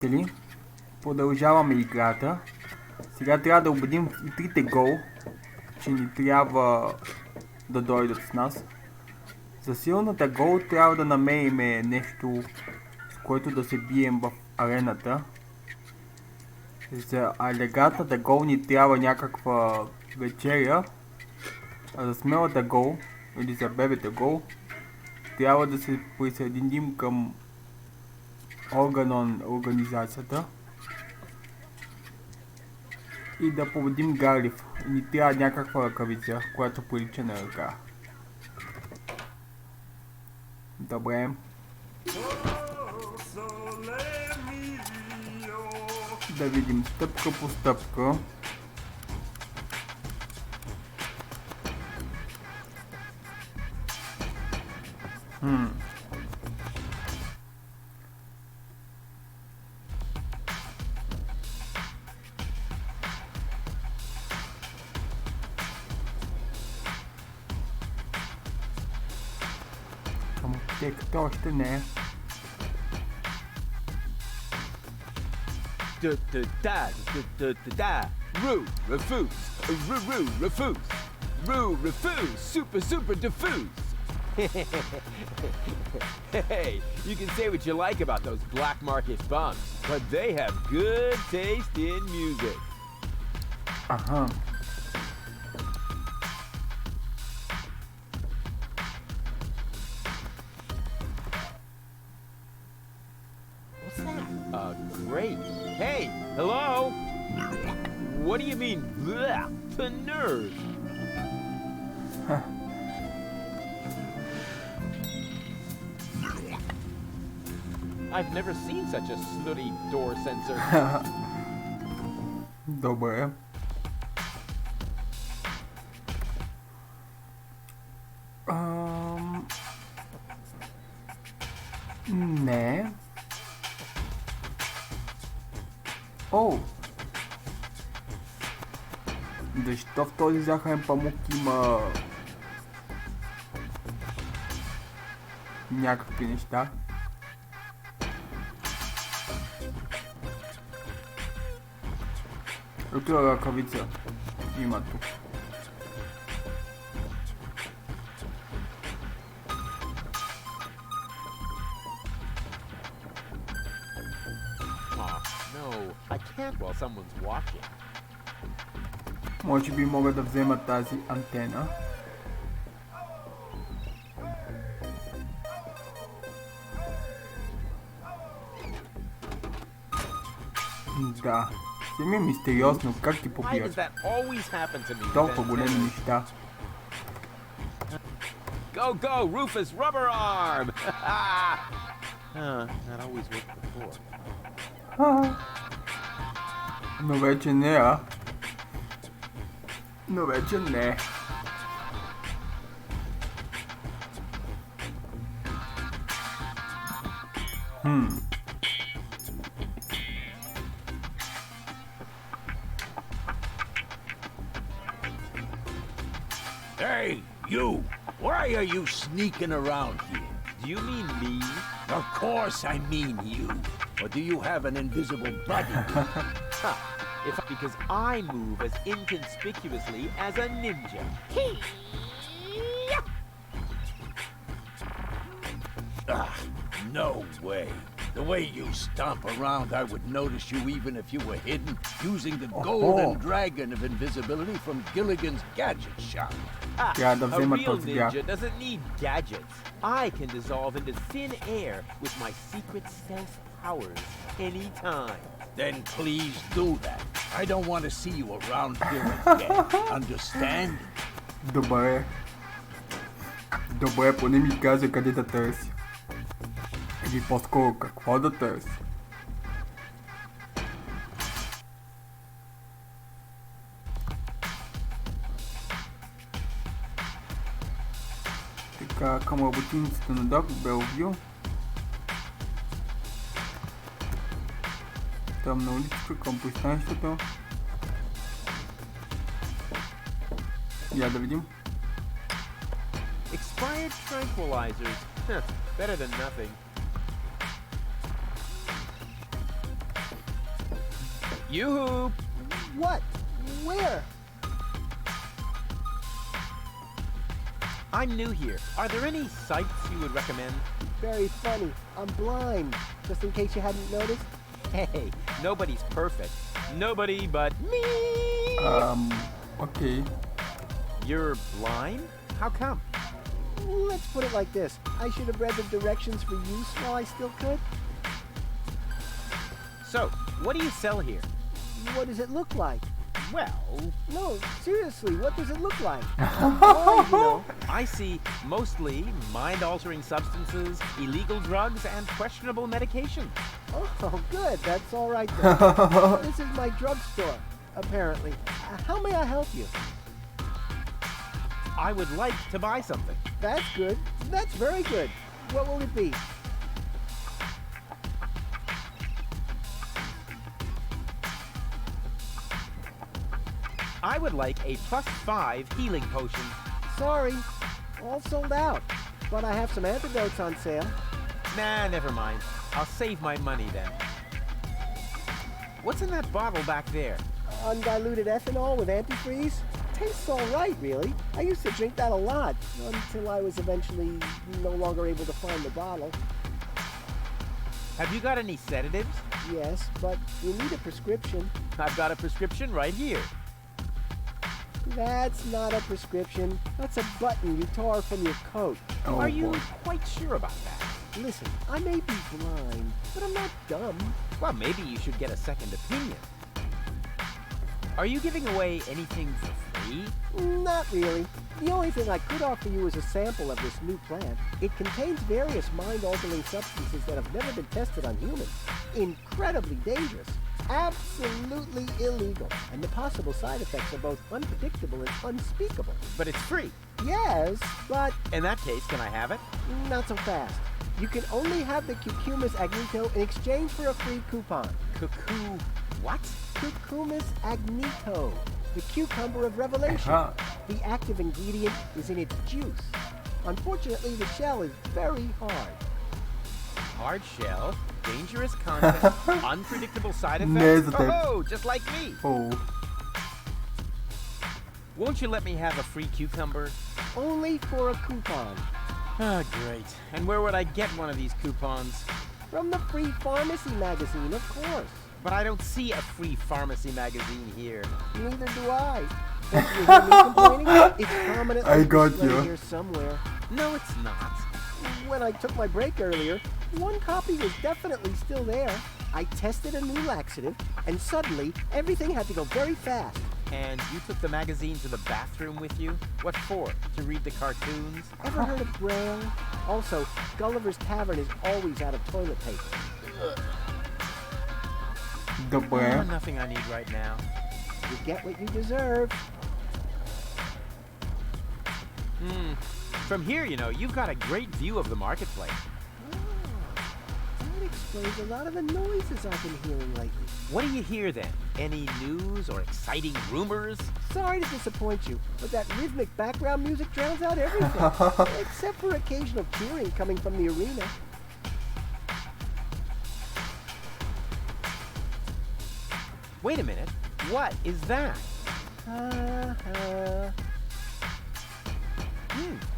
Приятели, продължаваме играта. Сега трябва да убедим и трите гол, че ни трябва да дойдат с нас. За силната гол трябва да намерим нещо, с което да се бием в арената. За алегатната гол ни трябва някаква вечеря, а за смелата гол или за бебета гол трябва да се присъединим към организацията и да победим Гарлиф. Ни трябва някаква ръкавица, която прилича на ръка. Добре. Да видим стъпка по стъпка. Като още не е. Super diffuse. Hey, you can say what you like about those black market bums, but they have good taste in music. Aha. Great. Hey, hello? What do you mean, bleh, the nerve? I've never seen such a snooty door sensor. Добре. Не. О! Защо в този захарен памук има някакви неща? Ето ръкавица има тук. While someone's watching. Може би мога да взема тази антена. Да. Си ми е мистериозно как ти побият. Толкова големи неща. Go, Ruфъс, rubber arm! That always worked before. Но вече не, а? Но вече не. Hey, you! Why are you sneaking around here? Do you mean me? Of course I mean you. Or do you have an invisible bodyguard? Because I move as inconspicuously as a ninja. No way. The way you stomp around, I would notice you even if you were hidden using the golden dragon of invisibility from Gilligan's gadget shop. A real ninja doesn't need gadgets. I can dissolve into thin air with my secret stealth powers anytime. Then please do that. I don't want to see you around here again. Understand? Добре. Добре, поне ми каза къде да търси. Или по-скоро какво да търси. Така, към работиницата на Док в Белвю. Там на улицата, към пристанището. Я да видим. Expired tranquilizers. Better than nothing. Yoo-hoo! What? Where? I'm new here. Are there any sites you would recommend? Very funny. I'm blind. Just in case you hadn't noticed. Hey, nobody's perfect. Nobody but me! Okay. You're blind? How come? Let's put it like this. I should have read the directions for use while I still could. So, what do you sell here? What does it look like? Well, No, seriously, what does it look like? Well, you know, I see mostly mind-altering substances, illegal drugs, and questionable medication. oh, good. That's all right then. This is my drugstore, apparently. How may I help you? I would like to buy something. That's good. That's very good. What will it be? I would like a +5 healing potion. Sorry, all sold out. But I have some antidotes on sale. Nah, never mind. I'll save my money then. What's in that bottle back there? Undiluted ethanol with antifreeze? Tastes all right, really. I used to drink that a lot until I was eventually no longer able to find the bottle. Have you got any sedatives? Yes, but you need a prescription. I've got a prescription right here. That's not a prescription. That's a button you tore from your coat. Oh, Are you boy. quite sure about that? Listen, I may be blind, but I'm not dumb. Well, maybe you should get a second opinion. Are you giving away anything for free? Not really. The only thing I could offer you is a sample of this new plant. It contains various mind-altering substances that have never been tested on humans. Incredibly dangerous. Absolutely illegal. And the possible side effects are both unpredictable and unspeakable. But it's free. Yes, but In that case, can I have it? not so fast. You can only have the Cucumis agnito in exchange for a free coupon. Cuckoo. What? Cucumis agnito, the cucumber of revelation. Uh-huh. The active ingredient is in its juice. Unfortunately, the shell is very hard. Hard shell, dangerous content, unpredictable side effects. Negative. Oh, just like me. Oh. Won't you let me have a free cucumber? Only for a coupon. Ah, great. And where would I get one of these coupons? From the Free Pharmacy magazine, of course. But I don't see a free pharmacy magazine here. Neither do I. Don't you hear me complaining? It's prominently I got displayed you. here somewhere. No, it's not. When I took my break earlier, one copy was definitely still there. I tested a new laxative, and suddenly, everything had to go very fast. And you took the magazine to the bathroom with you? What for? To read the cartoons? Ever heard of Braille? Also, Gulliver's Tavern is always out of toilet paper. The Oh, brand. nothing I need right now. You get what you deserve. From here, you know, you've got a great view of the marketplace. That explains a lot of the noises I've been hearing lately. What do you hear then? Any news or exciting rumors? Sorry to disappoint you, but that rhythmic background music drowns out everything. Except for occasional cheering coming from the arena. Wait a minute. What is that?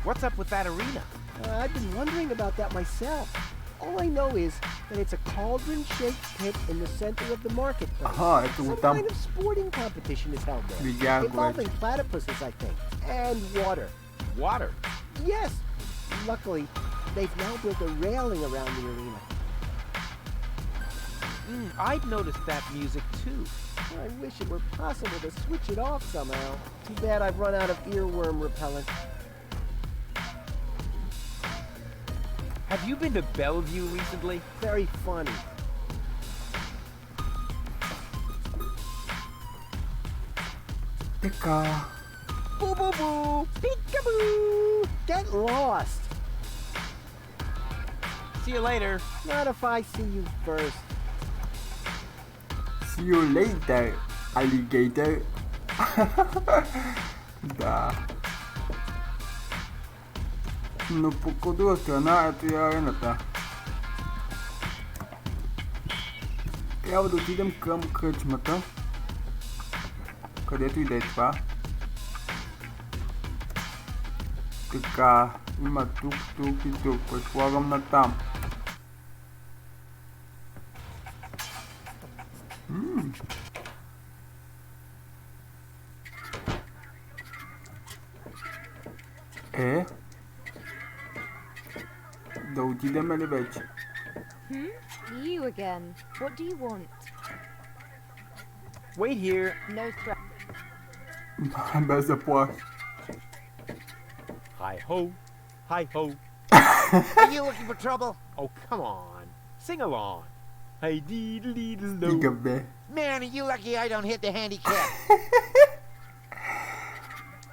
What's up with that arena? I've been wondering about that myself. All I know is that it's a cauldron-shaped pit in the center of the marketplace. Aha, ito Some utam. kind of sporting competition is held there. Bigyan ko Involving platypuses, I think. And water. Water. Yes! Luckily, they've now built a railing around the arena. I'd noticed that music too. I wish it were possible to switch it off somehow. Too bad I've run out of earworm repellent. Have you been to Bellevue recently? Very funny. Teka. Boo boo boo! Peekaboo! Get lost! See you later. Not if I see you first. See you later, alligator. Да. Но по друга страна ето и арената. Трябва да отидем към кръчмата. Където и да е това. Така, има тук, тук и тук. Предполагам на там. Да отидем ли вече? You again. What do you want? Wait here. No threat. Без заплахи. Hi ho. Hi ho. Are you looking for trouble? Oh, come on. Sing along. Hey dee dee dee Стига doo. бе. Man, are you lucky I don't hit the handicap?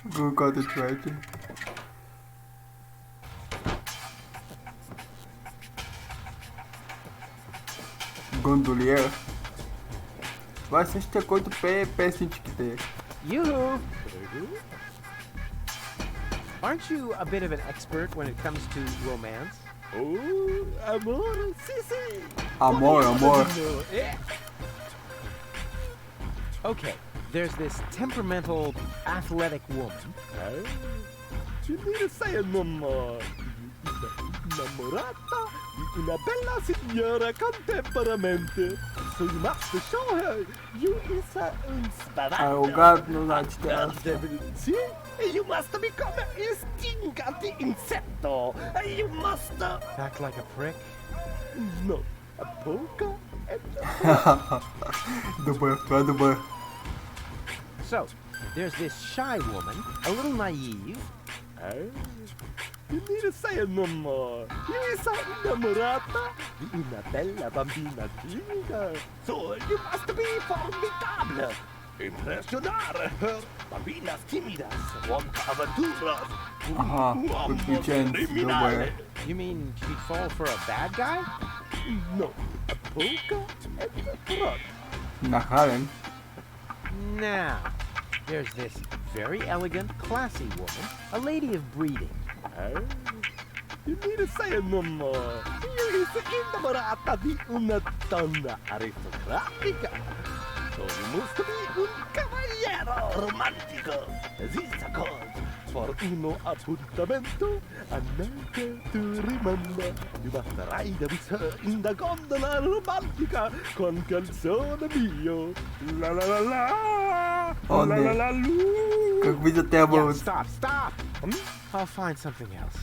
Гоул, който, човече. Гондолиер. Това е същия, който пее песничките. Yoo-hoo. Aren't you a bit of an expert when it comes to romance? Oh, amor, si, si. Amor, amor. Okay, there's this temperamental, athletic woman. You need to say it, mamma. Innamorata di una bella signora con temperamento. So you must show her you is un spavento. Арогантно, значи тя. Sì, you must become a stingante insetto. You must act like a prick. No, a polka and Добър, това е добър. So, there's this shy woman, a little naive. You need to say it, mamma. You are innamorata di una bella bambina timida. So you must be formidable. Impressionare her bambinas timidas. Want aventuras. Aha, приключенци, добре. You mean she'd fall for a bad guy? No, a polka and a front. Нахален. Now, there's this very elegant, classy woman, a lady of breeding. You need to say it, mamma. You is innamorata di una donna aristocratica. So you must be un cavaliere romantico. Esiste cosa. For uno appuntamento, annette tu rimanda. You must ride with her in the gondola romantica con canzone mio. La la la la. О, La la не. la lu. Как видя тя Yeah, бъл... stop. I'll find something else.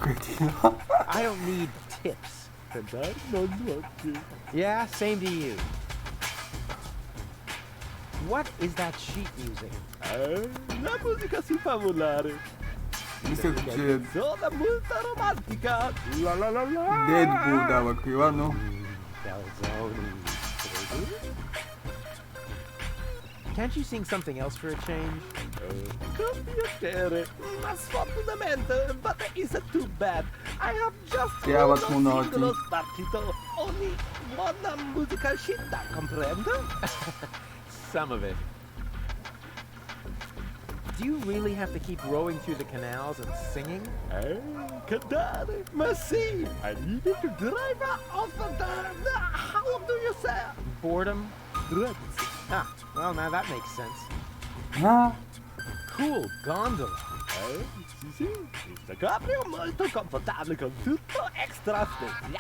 Кретина. I don't need tips. Yeah, same to you. What is that sheet music? La musica si fa volare. Мислех, че Sono molto romantica. La la la la. Дедбул дава крила, но... Can't you sing something else for a change? Come piacere, ma sfortunatamente, but is it too bad? I have just Трябват му uno ноти. singolo spartito, ogni buona musica scitta, comprendo? Some of it. Do you really have to keep rowing through the canals and singing? Cantare, ma sì! I needed to drive off the how do you say? Boredom? Ah, well now that makes sense. А, Cool gondola. Sì, questo cabrio molto confortabile con tutto extra speciale.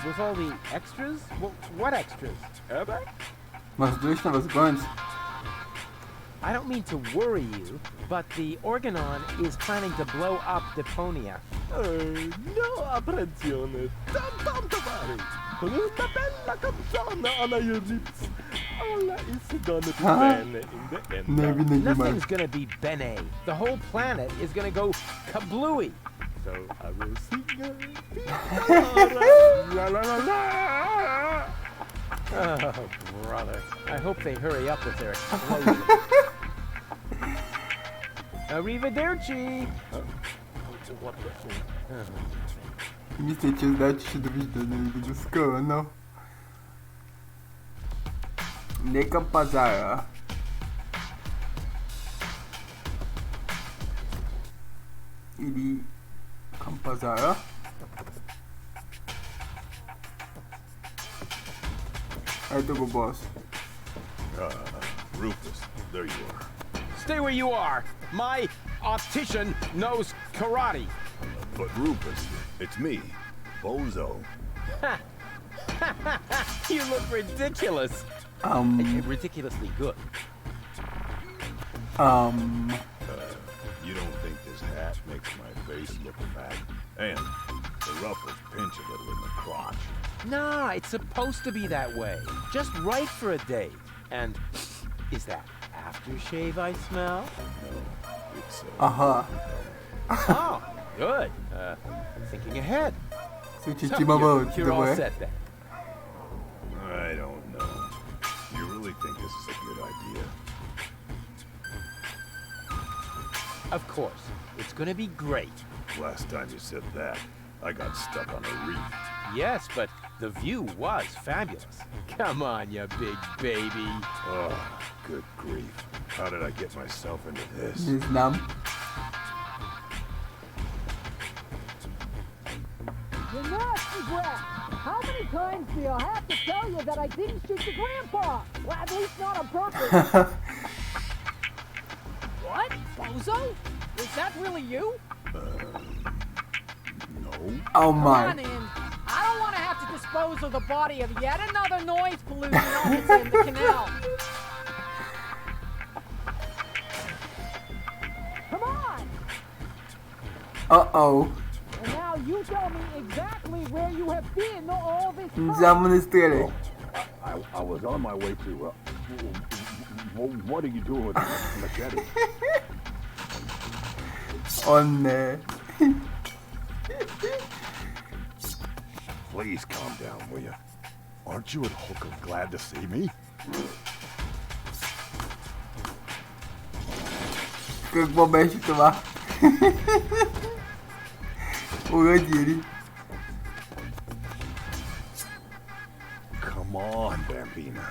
With all the extras? What extras? въздушна възгонец. I don't mean to worry you, but the Organon is planning to blow up Deponia. No apprensione. Don't worry. Con una bella canzone on your lips. All is gonna be bene in the end. Не винаги май. Nothing's gonna be bene. The whole planet is gonna go kablooey. So I will sing la la la la. Oh, brother. I hope they hurry up with their explosion. Arrivederci! What the fuck? Мисля, че значи ще довиждане до скоро, но... Не към пазара. Или към пазара. Ето го, бос. Ruфъс, there you are. Stay where you are. My optician knows karate. But Ruфъs, it's me, Bozo. You look ridiculous. Ridiculously good. You don't think this hat makes my face look fat? And the ruffles pinch a little in the crotch. Nah, it's supposed to be that way. Just right for a date. And is that aftershave I smell? No, it's Oh, good. Thinking ahead. Звучи, So, че има бъл. you're all Добре. set then. I don't know. You really think this is a good idea? Of course. It's gonna be great. Last time you said that, I got stuck on a reef. Yes, but the view was fabulous. Come on, you big baby. Oh, good grief. How did I get myself into this? Не знам. You nasty brat! How many times do you have to tell you that I didn't shoot your grandpa? Well, at least not on purpose. What? Bozo? Is that really you? No. Oh Come my. on in. I don't want to have to dispose of the body of yet another noise pollution officer in the canal. Come on! Uh-oh. And now you tell me exactly where you have been all this time. Само не стреляй. I was on my way to... what are you doing with the machete? О, не. Please calm down, will you? Aren't you and Hooker glad to see me? Какво беше това? Уродие ли? Come on, Bambina.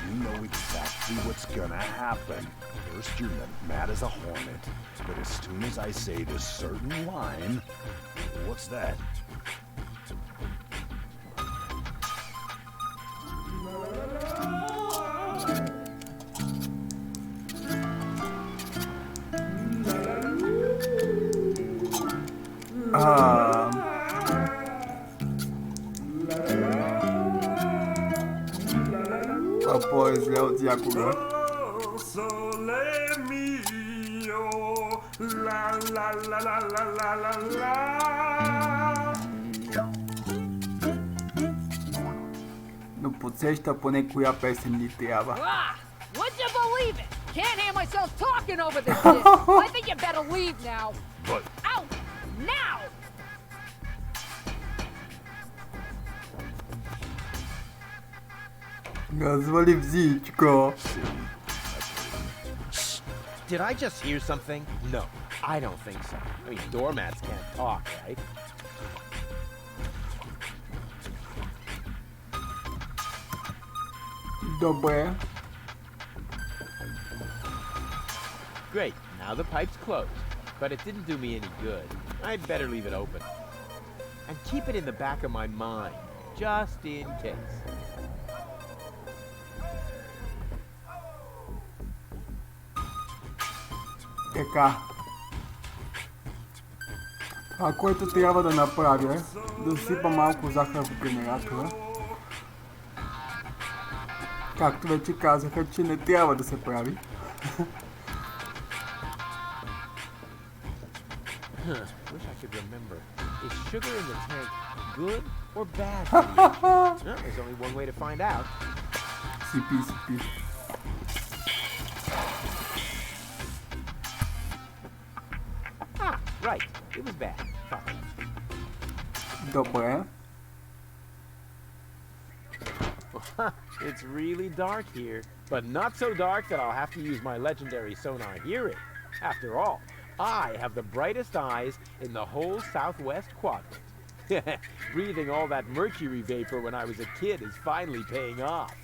You know exactly what's gonna happen. First you're mad as a hornet, but as soon as I say this certain line... What's that? Това по-зле от всякога. Но подсеща поне коя песен ни трябва. Ah! Would you believe it? Can't hear myself talking over this shit. I think you better leave now. But... Out! Now! Развали всичко. Did I just hear something? No, I don't think so. I mean, doormats can't talk, right? Добре. Great, now the pipe's closed. But it didn't do me any good. I'd better leave it open. And keep it in the back of my mind, just in case. Така. Това, което трябва да направя е да сипа малко захар в генератора. Както вече казаха, че не трябва да се прави. Wish I could remember. Is sugar in the tank good or bad for you? Well, there's only one way to find out. Сипи, сипи. Ah, right. It was bad. Fine. Добре. It's really dark here, but not so dark that I'll have to use my legendary sonar hearing. After all, I have the brightest eyes in the whole southwest quadrant. Breathing all that mercury vapor when I was a kid is finally paying off.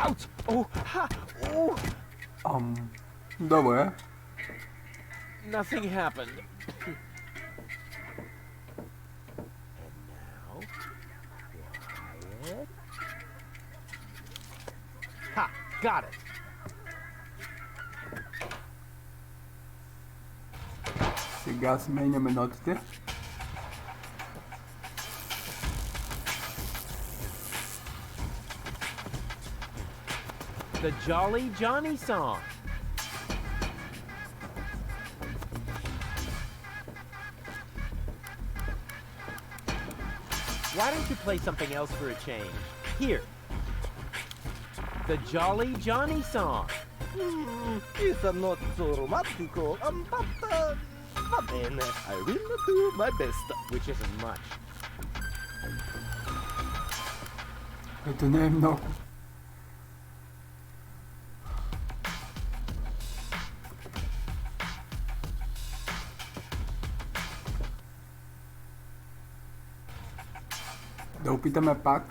Ouch! Oh! Ha! Oh! Добре. Nothing happened. And now, got it. Сега сменяме нотите. The Jolly Johnny song. Why don't you play something else for a change? Here. The Jolly Johnny song. It's not so romantico, but va bene. I will do my best. Which isn't much. Ето не е много. Да опитаме пак.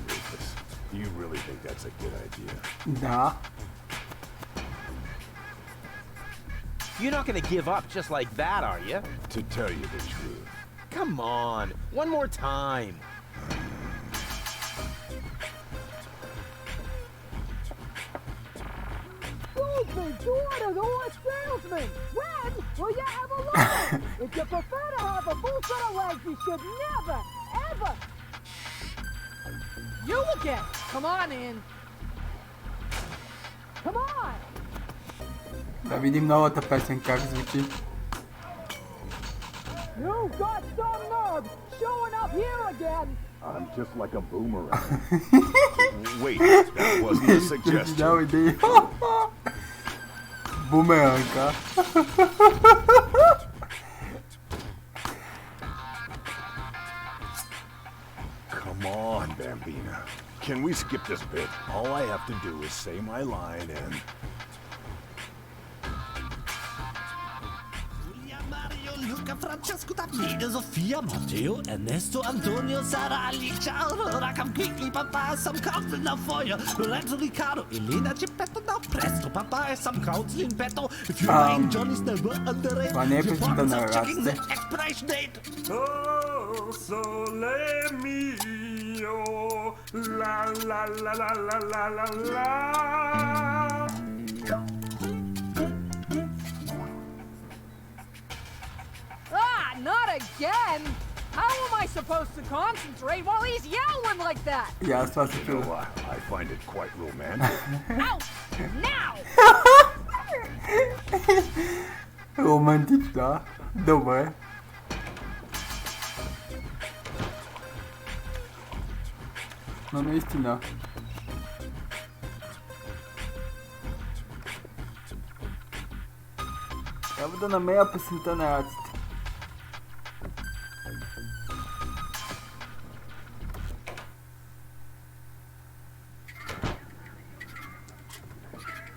Ruфъс, do you really think that's a good idea? Да. You're not gonna give up just like that, are you? To tell you the truth, Come on, one more time. Goldman, daughter, the horse salesman! When will you ever learn? If you prefer to have a full set of legs, you should never, ever... You again! Come on in! Come on! Да видим новата песен как звучи. You got some nerve showing up here again! I'm just like a boomerang. Wait, that wasn't a suggestion. Дал идея. Бумеранга. Come on, Bambina. Can we skip this bit? All I have to do is say my line and... Mario, Luca, Francesco, Davide, Sofia, Matteo, Ernesto, Antonio, Sara, Alicia, Aurora, Cam, Quickly, Papa, some counting now for you. Lorenzo, Riccardo, Elena, Geppetto, now presto, Papa, some counting in petto. If you mind, Johnny's never underrated. Това не е песента на Checking the раците. expiration date. Oh, sole mio, la la la la la la la la. Ah, not again! How am I supposed to concentrate while he's yelling like that? И аз това се You know, чува. I find it quite romantic. Out! Now! Романтично. Добре. Но наистина. Трябва да намеря песента на раците.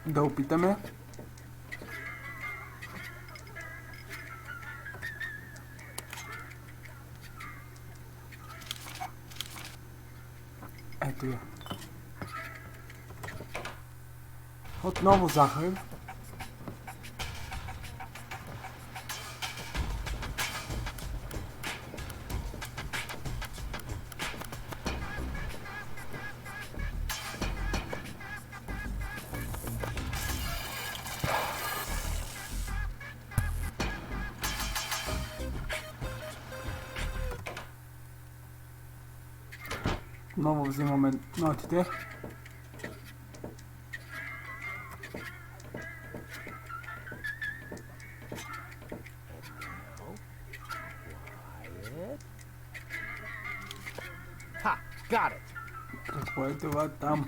Да опитаме. Ето я. Отново захар. Отново взимаме нотите. Ha, got it. Какво е това там?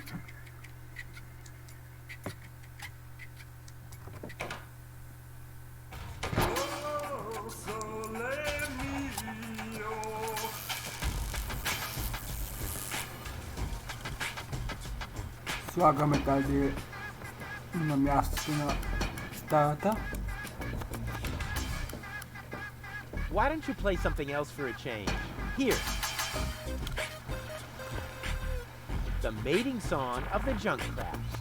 Oh, sole mio. Слагаме тази на мястото на старата. Why don't you play something else for a change? Here. The mating song of the junk crabs.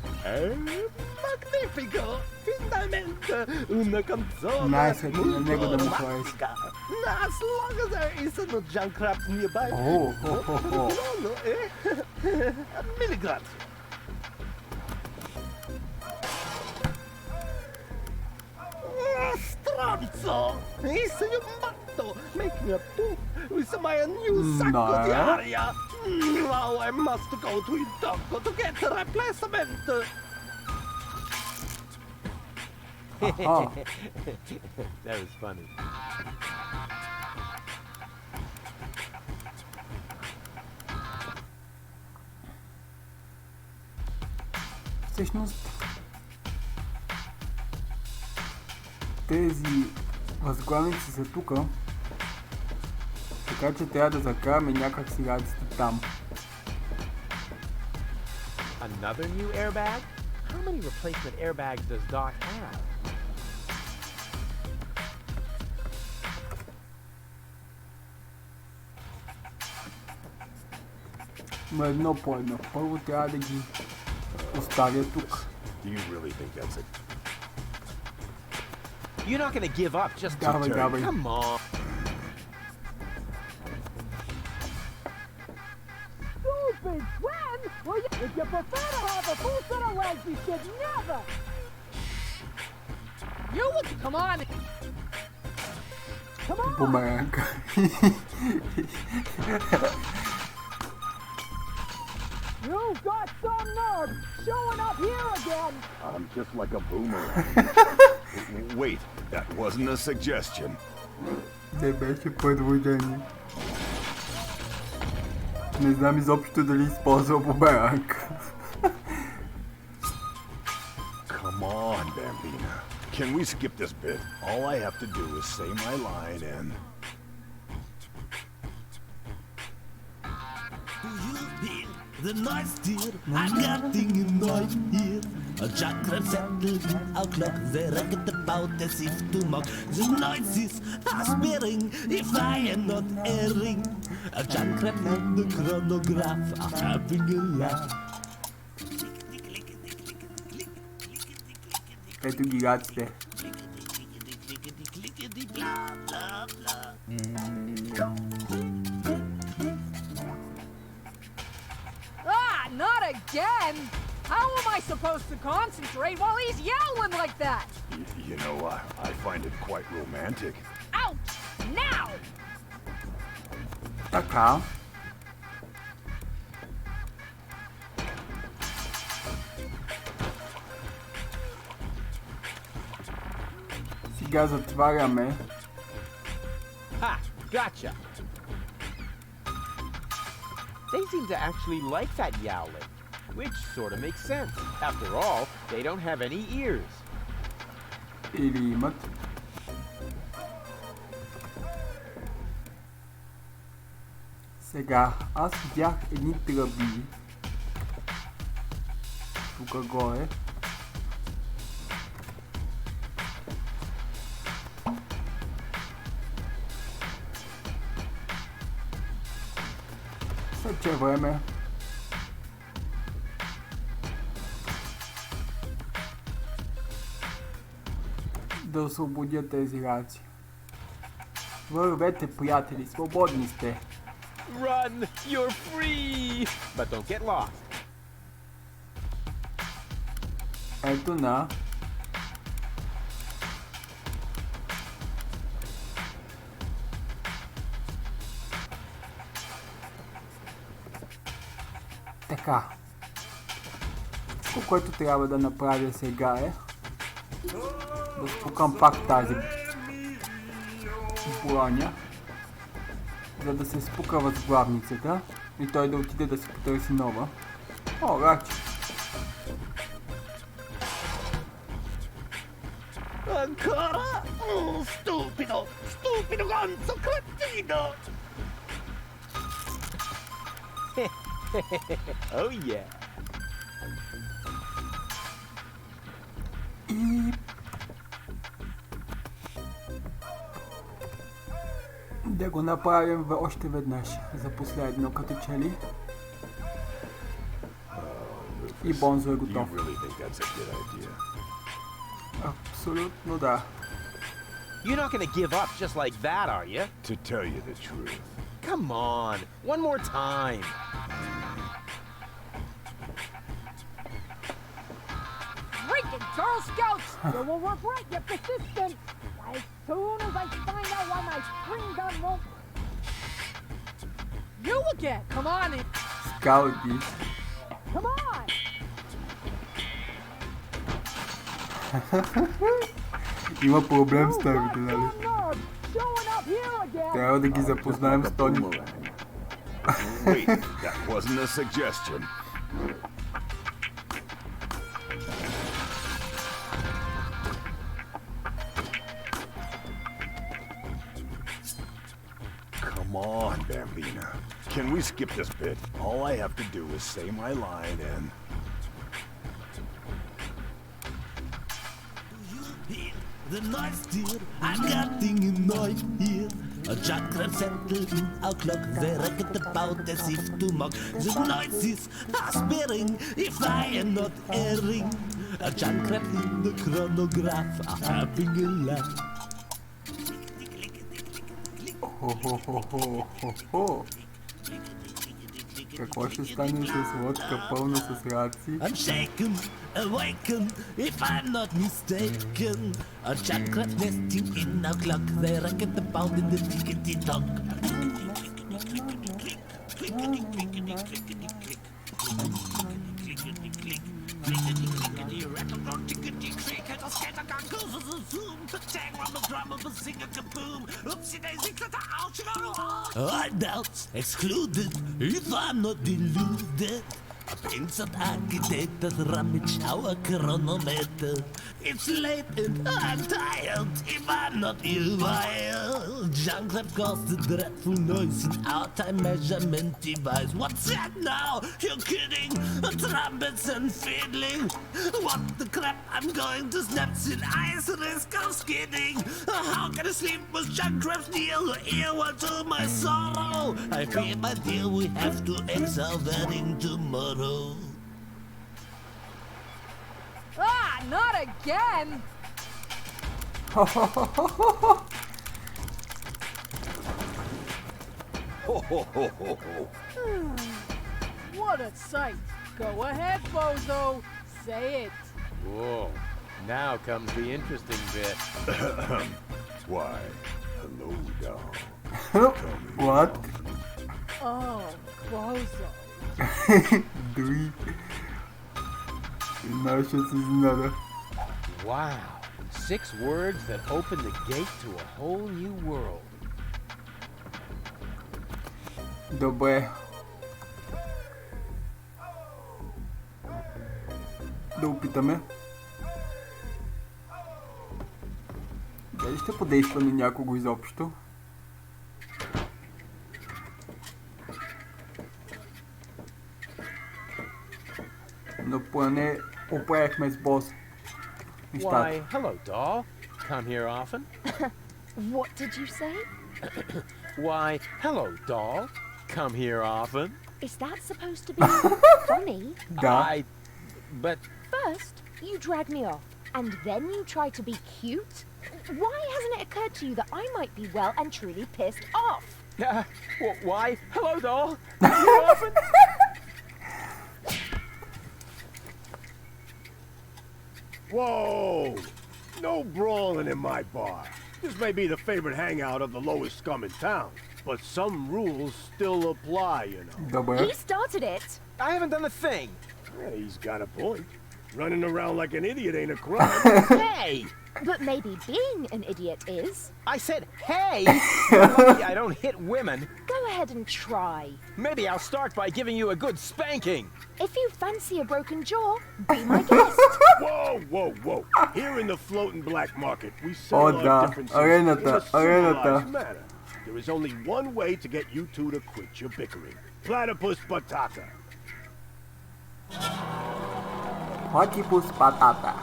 Magnifico! Finalmente una canzone Най-сетне на него да му хареса. romantica. As long as there isn't no junk crabs nearby. No, eh? Mille grazie. Stronzo! Sei un matto! Making a poop with my new sacco di aria! Now I must go to il doctor to get a replacement! That was funny. Всъщност тези възглавници са тука, така че трябва да закараме някак си раците там. Another new airbag? How many replacement airbags does Doc have? Но едно по едно. Първо трябва да ги оставя тук. Do you really think that's it? You're not gonna give up just to Давай, turn. давай. Come on. Stupid! When? Well, if you prefer to have a full set of legs, you should never! You would... Come on! Come on! Бумеранг. You've got some nerve showing up here again! I'm just like a boomerang. Wait, that wasn't a suggestion. Не беше предложение. Не знам изобщо дали използва бумеранг. Come on, Bambina. Can we skip this bit? All I have to do is say my line and... Do you hear the noise, dear? I'm getting annoyed here. A jackrabbit settled in our clock. They racket about as if to mock. The noise is aspirating if I am not erring. A jackrabbit and the chronograph are having a laugh. Ето ги раците. Ah, not again! How am I supposed to concentrate while he's yowling like that? You know, I find it quite romantic. Out! Now! Така. Сега затваряме. Ha! Gotcha! They seem to actually like that yowling, which sort of makes sense. After all, they don't have any ears. Или имат. Сега, аз видях едни тръби. Тук горе. Вече е време да освободя тези раци. Вървете, приятели, свободни сте. Run! You're free! But don't get lost. Ето на. Така. Всичко, което трябва да направя сега е да спукам пак тази броня, за да се спука възглавницата и той да отиде да си потърси нова. О, рачи! Ancora? Oh, stupido! Stupido gonzo cretino! Oh yeah! И... да го направим още веднъж, за последно, като че ли. И Бонзо е готов. You really think that's a good idea? Абсолютно да. You're not gonna give up just like that, are you? To tell you the truth. Come on, one more time. Freaking Girl Scouts! You will regret your persistence as soon as I find out why my spring gun won't. You again! Come on in! Скаути. Come on! Има проблем с тъмите, нали? Showing up here again! Трябва да ги запознаем с Тони. Wait, that wasn't a suggestion. Come on, Bambina. Can we skip this bit? All I have to do is say my line and... The noise, dear, I'm getting annoyed here. A jackal settled in our clock, they reckon about as if to mock. The noises are sparing, if I am not erring. A jackal in the chronograph are having a laugh. Хо-хо-хо-хо-хо-хо. Какво ще стане с лодка пълна с раци? I'm shaken, awaken, if I'm not mistaken. A jackal nesting in our clock, they reckon about in the tickety-tock. I doubt excluded if I'm not deluded. A painted architect that rummage our chronometer. It's late and I'm tired if I'm not ill. Jungle caused a dreadful noise in our time measurement device. What's that now? You're kidding? Trumpets and fiddling. What the crap? I'm going to snap in ice, risk of skidding. How can I sleep with junk crabs near the ear? What to my sorrow? I fear, my dear, we have to exile wedding tomorrow. Ah, not again! What a sight! Go ahead, bozo. Say it. Whoa, now comes the interesting bit. Why, hello, doll. What? Oh, bozo. Дори. Наша се изненада. Wow, 6 words that open the gate to a whole new world. Добре. Да опитаме. Дали ще подейства на някого изобщо? Но поне оправихме с бос. Why, hello, doll. Come here often? What did you say? Why, hello, doll. Come here often? Is that supposed to be funny? Да. But... First, you drag me off, and then you try to be cute? Why hasn't it occurred to you that I might be well and truly pissed off? Why, hello, doll. Come here often? Whoa! No brawling in my bar. This may be the favorite hangout of the lowest scum in town, but some rules still apply, you know. Добре. He started it. I haven't done a thing. Yeah, he's got a point. Running around like an idiot ain't a crime. Hey! But maybe being an idiot is. I said, hey! Lucky I don't hit women. Go ahead and try. Maybe I'll start by giving you a good spanking. If you fancy a broken jaw, be my guest. Whoa, whoa, whoa. Here in the floating black market, we О, settle да. our differences in Арената, a арената. civilized manner. There is only one way to get you two to quit your bickering. Platypus patata. Платипус патата.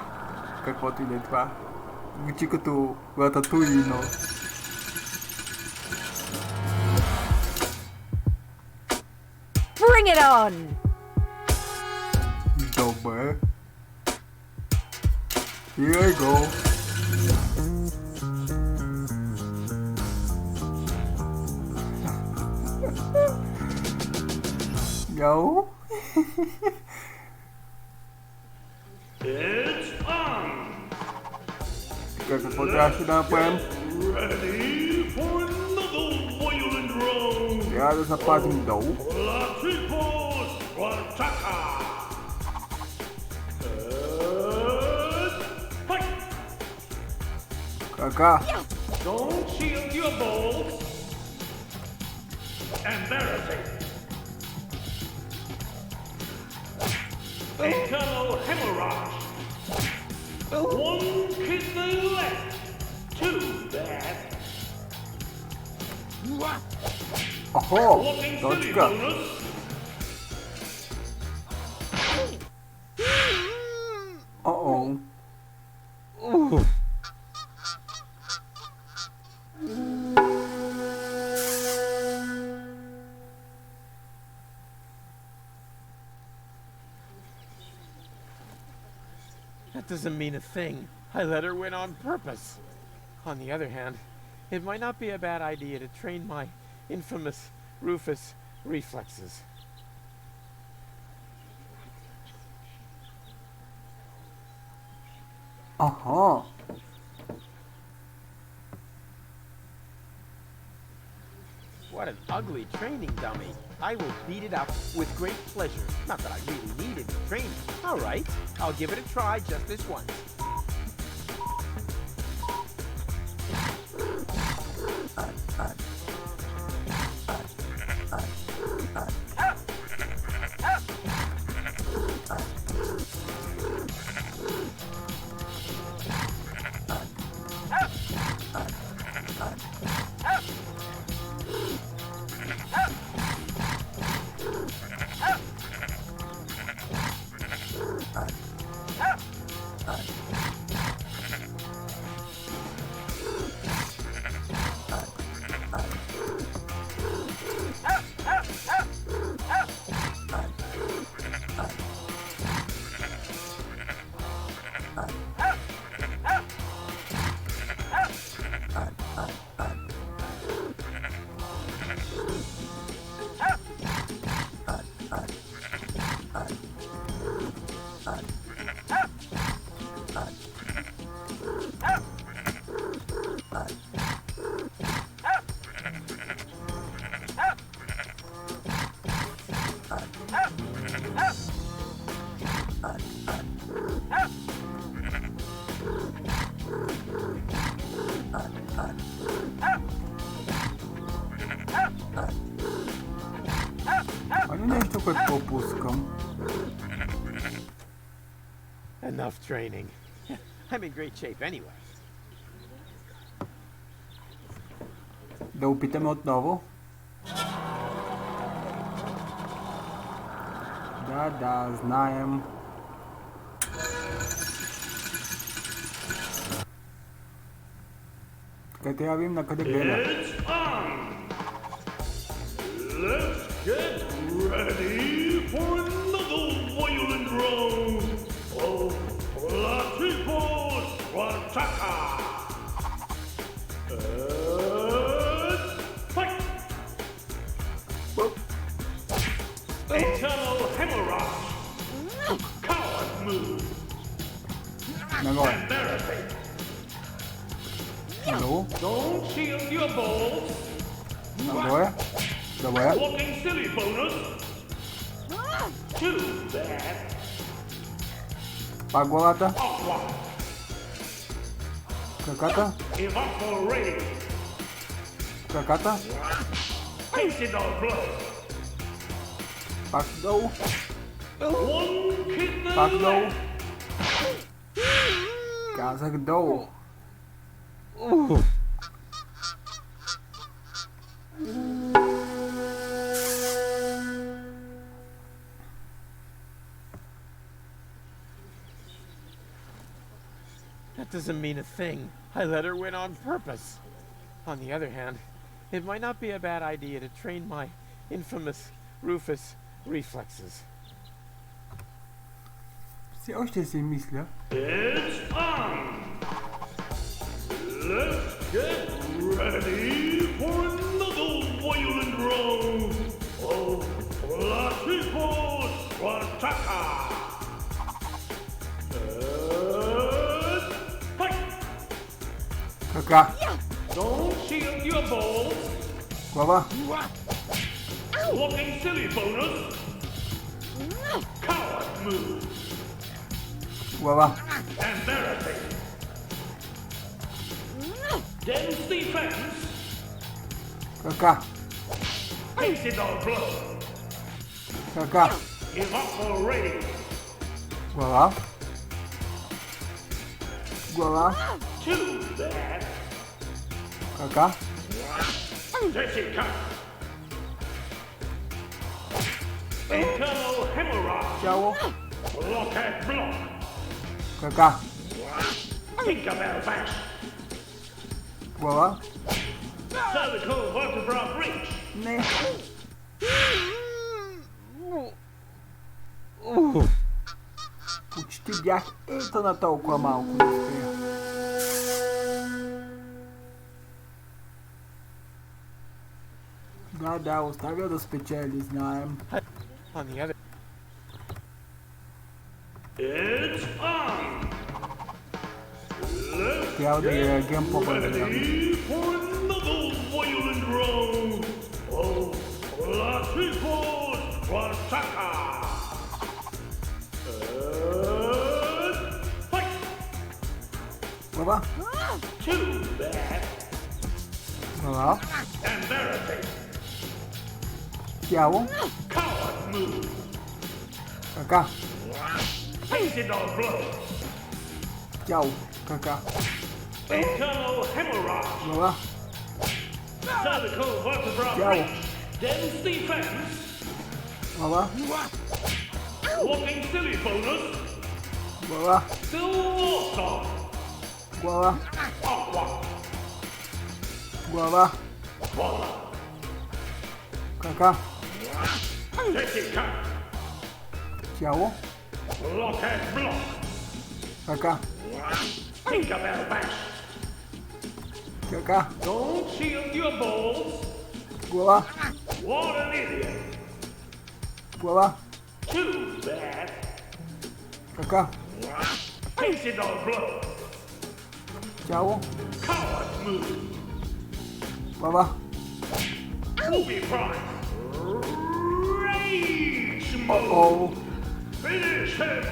Каквото и да е това. Звучи като рататуи, но... Bring it on! Добре. Here I go. Гоул. It's on. Така, какво трябваше да направим? Ready for another violent round. Трябва да запазим долу. Крака. Don't shield your balls. Embarrassing. Internal hemorrhage. One kidney left. Too bad. Охо, Looking silly точка. bonus. О-о. That doesn't mean a thing. I let her win on purpose. On the other hand, it might not be a bad idea to train my infamous Ruфъс reflexes. Аха. What an ugly training dummy. I will beat it up with great pleasure. Not that I really need any training. All right, I'll give it a try just this once. Нещо, което пропускам. Enough training. I'm in great shape anyway. Да опитаме отново. Да, знаем. Така трябва да видим на къде гледа. It's on. Let's get ready for another violent round of Platypus Rataka. And fight! Internal hemorrhage. Coward move. Нагоре. Embarrassing. Долу. Don't shield your balls. Нагоре. Добре. Walking silly bonus. Too bad. Пак главата. Краката. Evaporate. Краката. Pensional blow. Пак долу. One kidney Пак долу. left. Казах долу. That doesn't mean a thing. I let her win on purpose. On the other hand, it might not be a bad idea to train my infamous Ruфъс reflexes. Все още си мисля. It's on. Let's get ready for another violent round of Platypus Крака. Don't shield your balls. Глава. Walking silly bonus. Coward move. Глава. Embarrassing. Dense defense. Крака. Pasted on blow. Крака. Give up already. Глава. Глава. Too bad. Крака. Dirty cut. Internal hemorrhage. Тяло. Blockhead block. Крака. Tinkerbell bash. Глава. Cervical vertebra breach. Не. Почти бях ето на толкова малко да стоя. Да, оставя да спечели, знаем. On the other. It's on. Let's Трябва да реагирам по-бързо. ready for another violent round. Oh, last report, Wataka. Fight. Глава. Too bad. Глава. Embarrassing. Тяло. Coward move. Крака. Pasted on blow. Тяло. Крака. Internal hemorrhage. Глава. Cervical vertebra Тяло. breach. Dense defense. Глава. Walking silly bonus. Глава. Still awesome. Глава. Aqua. Глава. Voila. Крака. Dirty cut. Тяло. Blockhead block. Крака. Tinkerbell bash. Крака. Don't shield your balls. Глава. What an idiot. Глава. Too bad. Крака. Pasted on blow. Тяло. Coward move. Глава. Movie prime. Rage move. Оу. Finish him.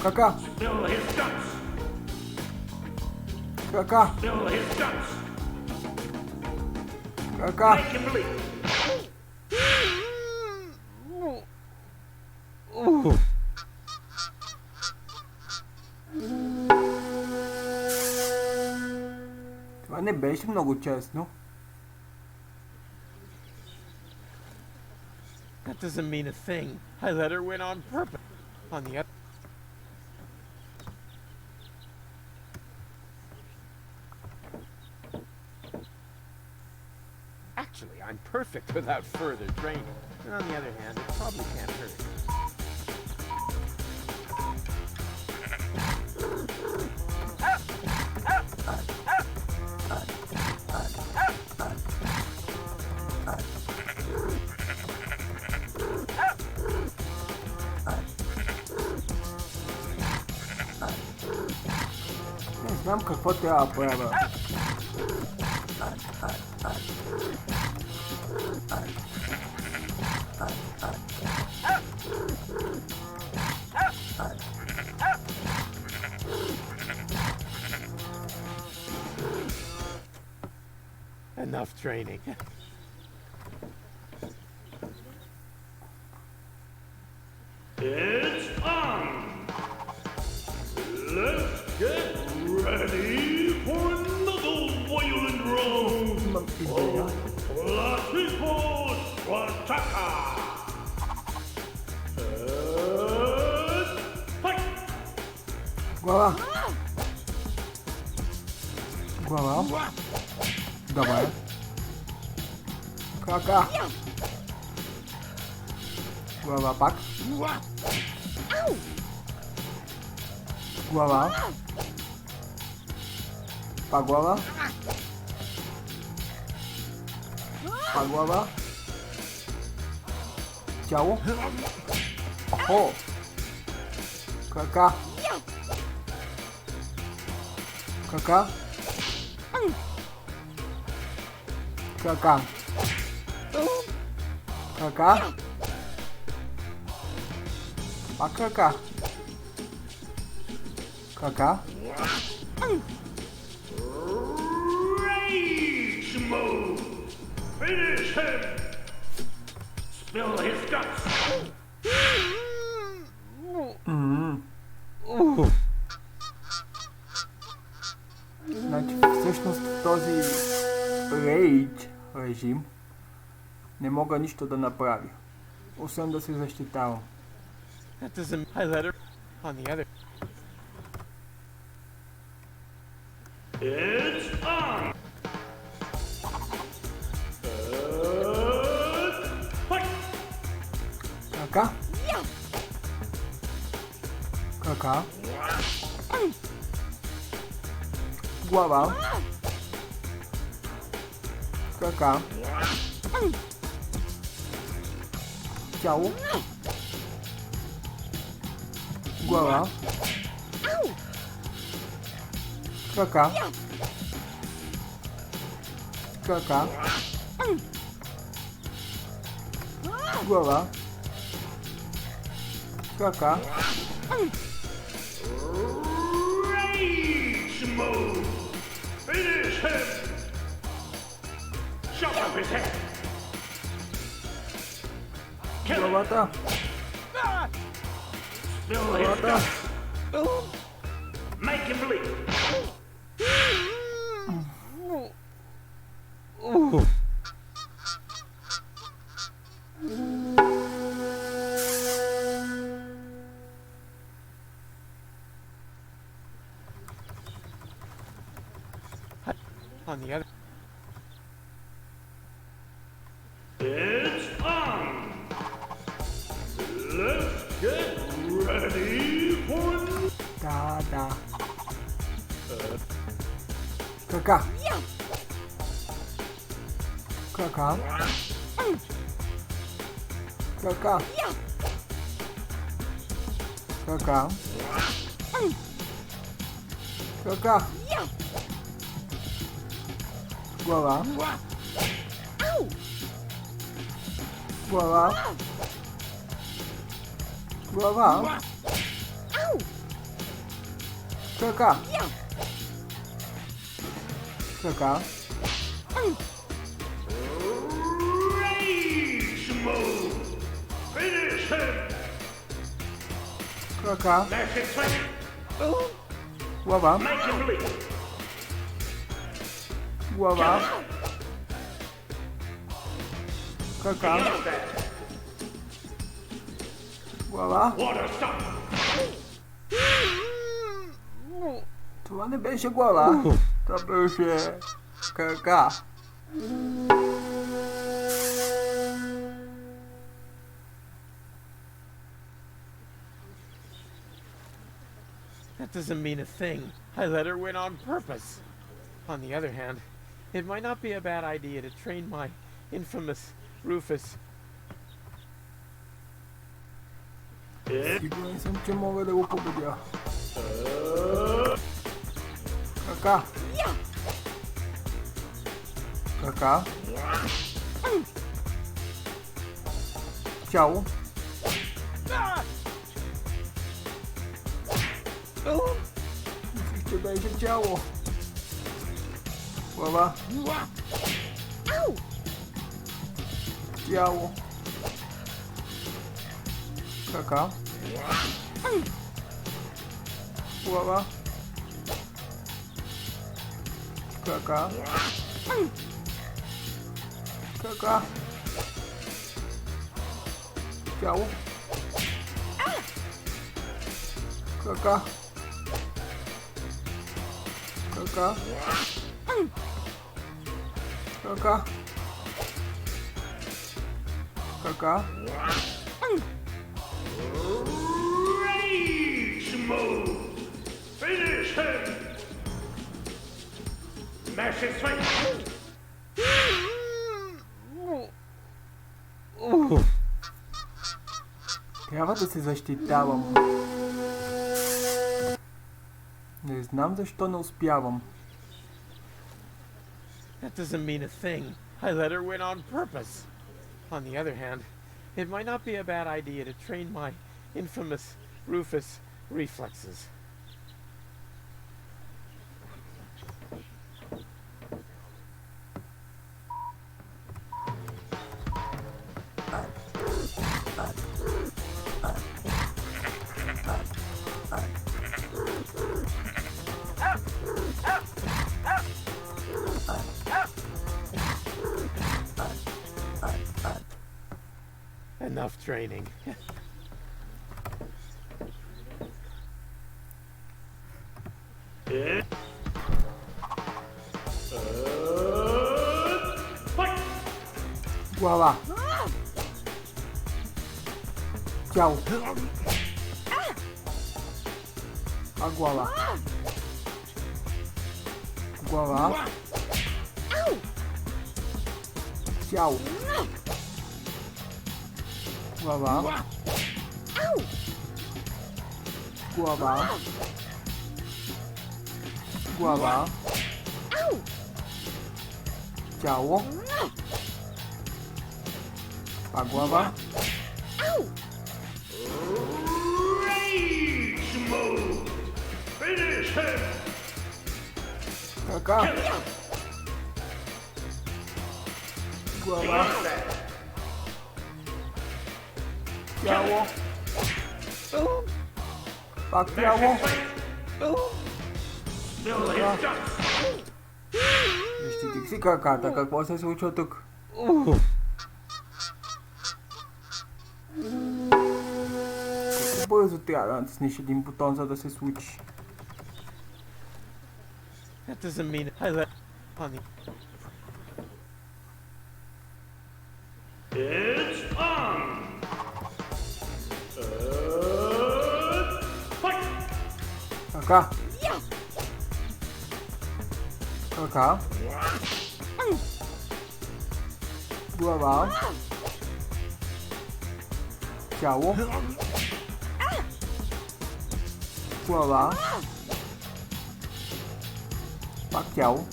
Крака. Spill his guts. Крака. Spill his guts. Крака. Make him bleed. Това не беше много честно. That doesn't mean a thing. I let her win on purpose. On the other. Actually, I'm perfect without further training. And on the other hand, it probably can't hurt. Не знам какво трябва да правя. Enough training. It's on. Let's get ready for another violent round. Oh, last report, Wataka. Fight. Глава. Глава. Давай. Крака. Глава пак. Глава. Пак глава. Пак глава. Тяло. О! Кака! Кака! Кака! Кака! А кака! Кака! Rage move! Finish him! Spill his guts! Значи, всъщност в този рейдж режим не мога нищо да направя, освен да се защитавам. That doesn't. I let her. On the other. It's on! Fight! Кака? Кака? Глава. Кака. Тяло. Глава. Кака. Кака. Глава. Кака. Rage move! Finish him! Chop off his head! Kill him! Главата. Spill his guts! Make him bleed! On the other. It's on! Let's get ready for... Да, да. Кака. Кака. Кака. Кака. Кака. Глава. Глава. Глава. Кака. Кака. Rage move! Finish him! Кака. Mash his face! Глава. Make him bleed! Глава. Кака. Глава. Water stop! Това не беше глава. Това беше крака. That doesn't mean a thing. I let her win on purpose. On the other hand, it might not be a bad idea to train my infamous Ruфъс. Сигурен съм, че мога да го победя. Кака. Кака. Тяло. Мислих, че беше тяло. Глава. Тяло. Кака. Глава. Кака. Кака. Тяло. Кака. Кака. Кака. Кака. Rage move! Finish him! Mash his face! Трябва да се защитавам. Не знам защо не успявам. That doesn't mean a thing. I let her win on purpose. On the other hand, it might not be a bad idea to train my infamous Ruфъс reflexes. Enough training. Глава. Тяло. А глава. Глава. Тяло. Глава. Глава. Глава. Тяло. А глава. Ръка. Глава. Тяло. Пак тяло. Защитих си краката. Какво се случва тук? Бързо трябва да натиснеш един бутон, за да се случи. That doesn't mean I let honey. It's on! Fight! Ръка. Ръка. Глава. Тяло. Глава. Пак тяло.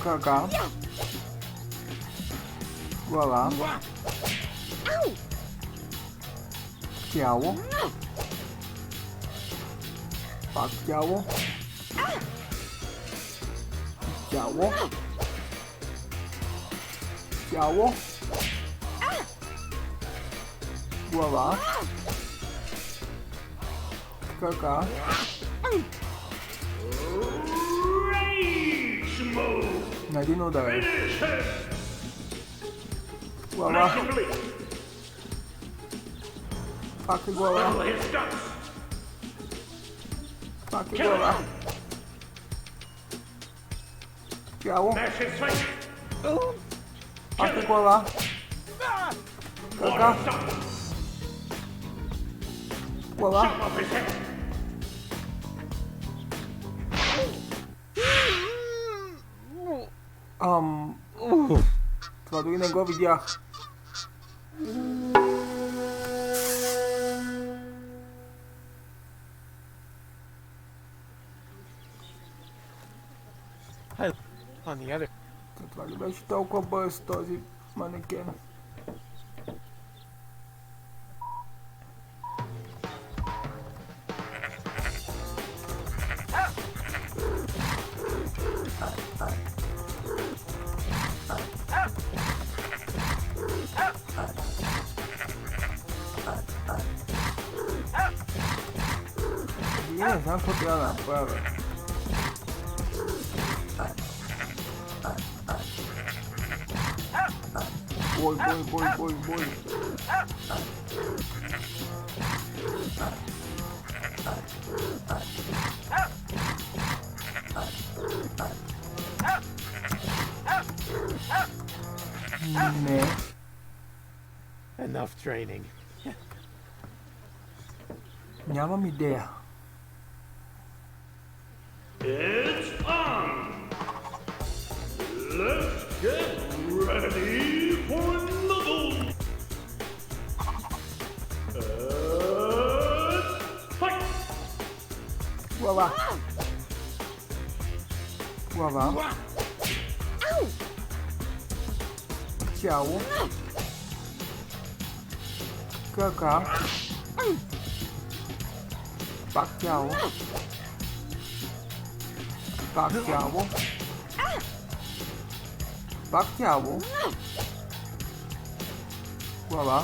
Ръка. Глава. Тяло. Пак тяло. Тяло. Тяло. Глава. Ръка. На един удар. Глава. Пак е глава. Пак е глава. Тяло. Пак е глава. Ръка. Глава. Това дори не го видях. On the other. Това ли беше толкова бърз този манекен? Не знам какво трябва да направя. Бой. Не. Enough training. Нямам идея. It's on! Let's get ready for another! Глава. Глава. Тяло. Крака. Пак тяло. Пак тяло. Пак тяло. Глава.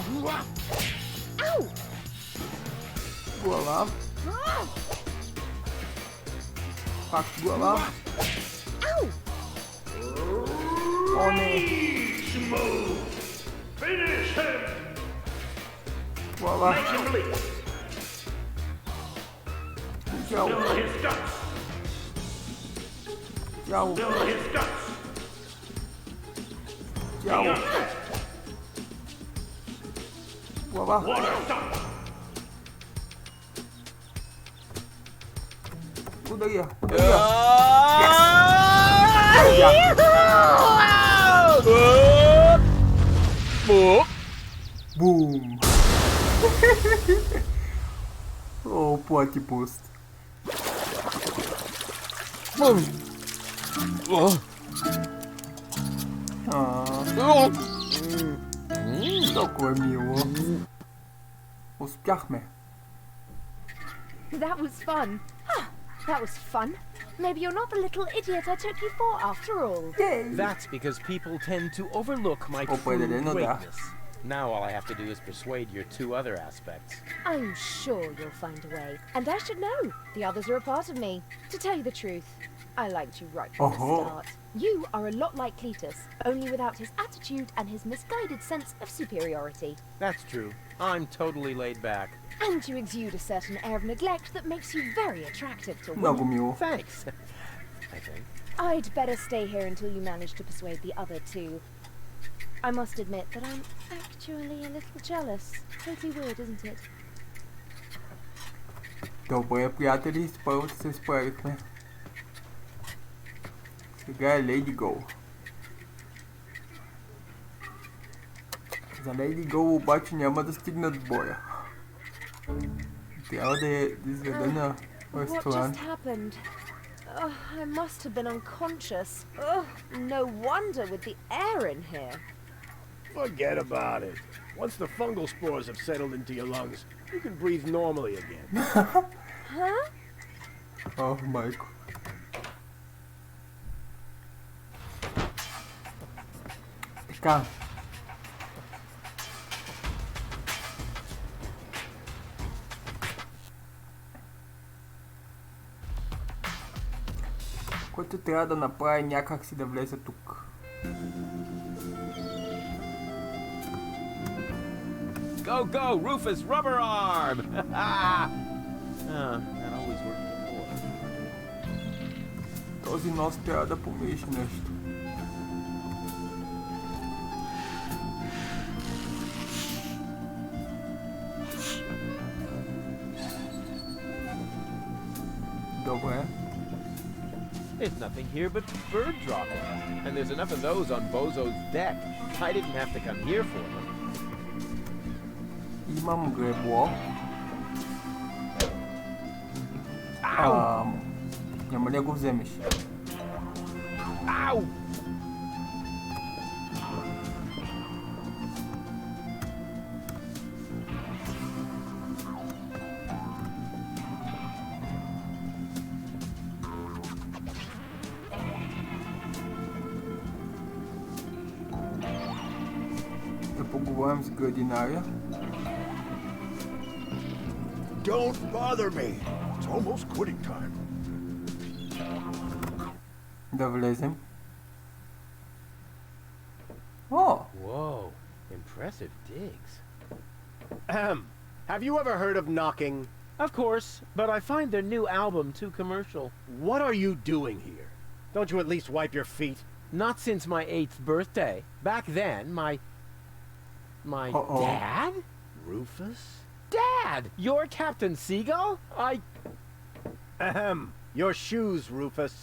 Глава. Пак глава. Поне. Глава. Тяло. Тяло. Тяло. Глава. Ударя. Бум. О, платипуст. Толкова мило. Успяхме. That was fun. That was fun. Maybe you're not the little idiot I took you for after all. That's because people tend to overlook my true Определено, да. greatness. Now all I have to do is persuade your two other aspects. I'm sure you'll find a way. And I should know. The others are a part of me. To tell you the truth, I liked you right from the start. You are a lot like Cletus, only without his attitude and his misguided sense of superiority. That's true. I'm totally laid back. And you exude a certain air of neglect that makes you very attractive to Много women. мило. Thanks. I think. I'd better stay here until you manage to persuade the other two. I must admit that I'm actually a little jealous. Totally weird, isn't it? Добре, приятели, първо се справихме. Сега е Леди Гоул. За Леди Гоул обаче няма да стигнат боя. Трябва да я изведа на What ресторант. just happened? I must have been unconscious. No wonder with the air in here. Forget about it. Once the fungal spores have settled into your lungs, you can breathe normally again. Huh? Ох, майко. Така. Който трябва да направи някак си да влезе тук. Go, go, Ruфъс, rubber arm! That always worked before. Този нос трябва да помириш нещо. Добре. There's nothing here but bird droppings. And there's enough of those on Bozo's deck. I didn't have to come here for them. Имам гребло. Няма ли го вземеш? Ау! Да поговорим с градинаря. Don't bother me. It's almost quitting time. Да влезем. О! Whoa, impressive digs. Have you ever heard of knocking? Of course, but I find their new album too commercial. What are you doing here? Don't you at least wipe your feet? Not since my 8th birthday. Back then, my dad? Ruфъс? Dad! You're Captain Seagull? Your shoes, Ruфъs.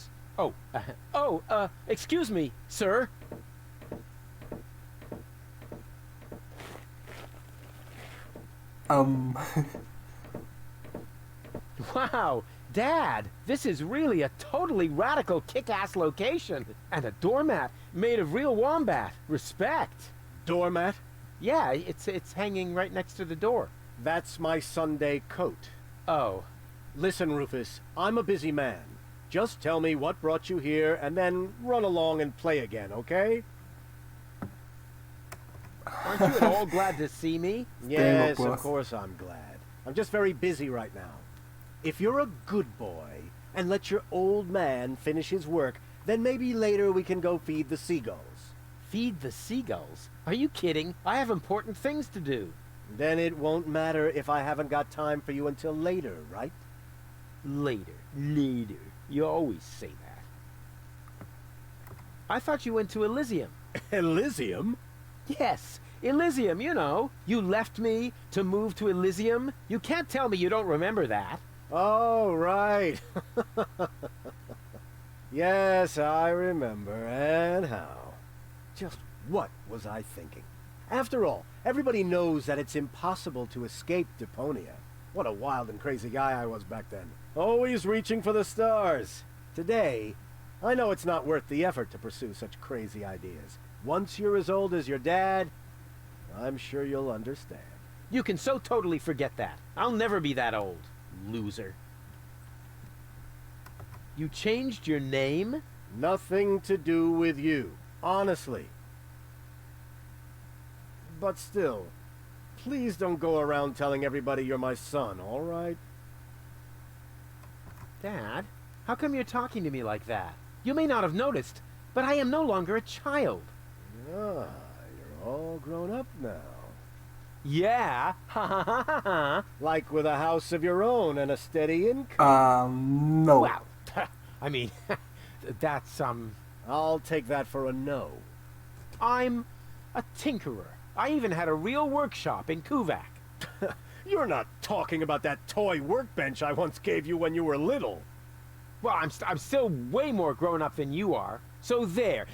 Excuse me, sir. Wow, Dad, this is really a totally radical kick-ass location. And a doormat made of real wombat. Respect. Doormat? Yeah, it's hanging right next to the door. That's my Sunday coat. Oh. Listen, Ruфъс, I'm a busy man. Just tell me what brought you here and then run along and play again, okay? Aren't you at all glad to see me? Yes, of course I'm glad. I'm just very busy right now. If you're a good boy and let your old man finish his work, then maybe later we can go feed the seagulls. Feed the seagulls? Are you kidding? I have important things to do. Then it won't matter if I haven't got time for you until later, right? Later. You always say that. I thought you went to Elysium. Elysium? Yes, Elysium, you know. You left me to move to Elysium. You can't tell me you don't remember that. Oh, right. Yes, I remember. And how? Just what was I thinking? After all, everybody knows that it's impossible to escape Deponia. What a wild and crazy guy I was back then. Always reaching for the stars. Today, I know it's not worth the effort to pursue such crazy ideas. Once you're as old as your dad, I'm sure you'll understand. You can so totally forget that. I'll never be that old. Loser. You changed your name? Nothing to do with you. Honestly. But still, please don't go around telling everybody you're my son, all right? Dad, how come you're talking to me like that? You may not have noticed, but I am no longer a child. Ah, you're all grown up now. Yeah, ha ha ha ha ha. Like with a house of your own and a steady income. No. Well, I mean, that's, I'll take that for a no. I'm a tinkerer. I even had a real workshop in Kuvak. You're not talking about that toy workbench I once gave you when you were little. Well, I'm still way more grown up than you are. So there.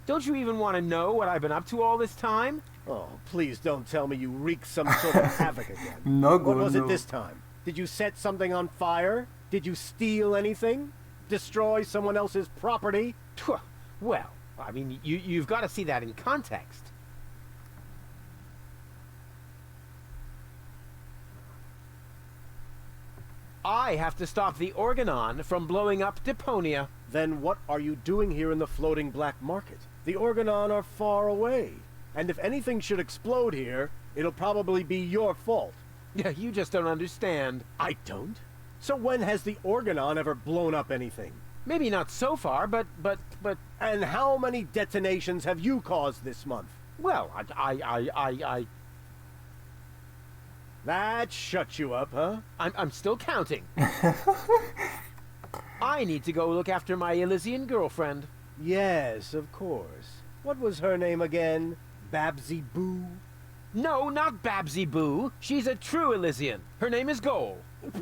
Don't you even want to know what I've been up to all this time? Oh, please don't tell me you wreaked some sort of havoc again. No, what was no. it this time? Did you set something on fire? Did you steal anything? Destroy someone else's property? Well, I mean, you've got to see that in context. I have to stop the Organon from blowing up Deponia. Then what are you doing here in the floating black market? The Organon are far away. And if anything should explode here, it'll probably be your fault. Yeah, you just don't understand. I don't? So when has the Organon ever blown up anything? Maybe not so far, but... And how many detonations have you caused this month? Well, I... That shut you up, huh? I'm still counting. I need to go look after my Elysian girlfriend. Yes, of course. What was her name again? Babsy Boo? No, not Babsy Boo. She's a true Elysian. Her name is Goul.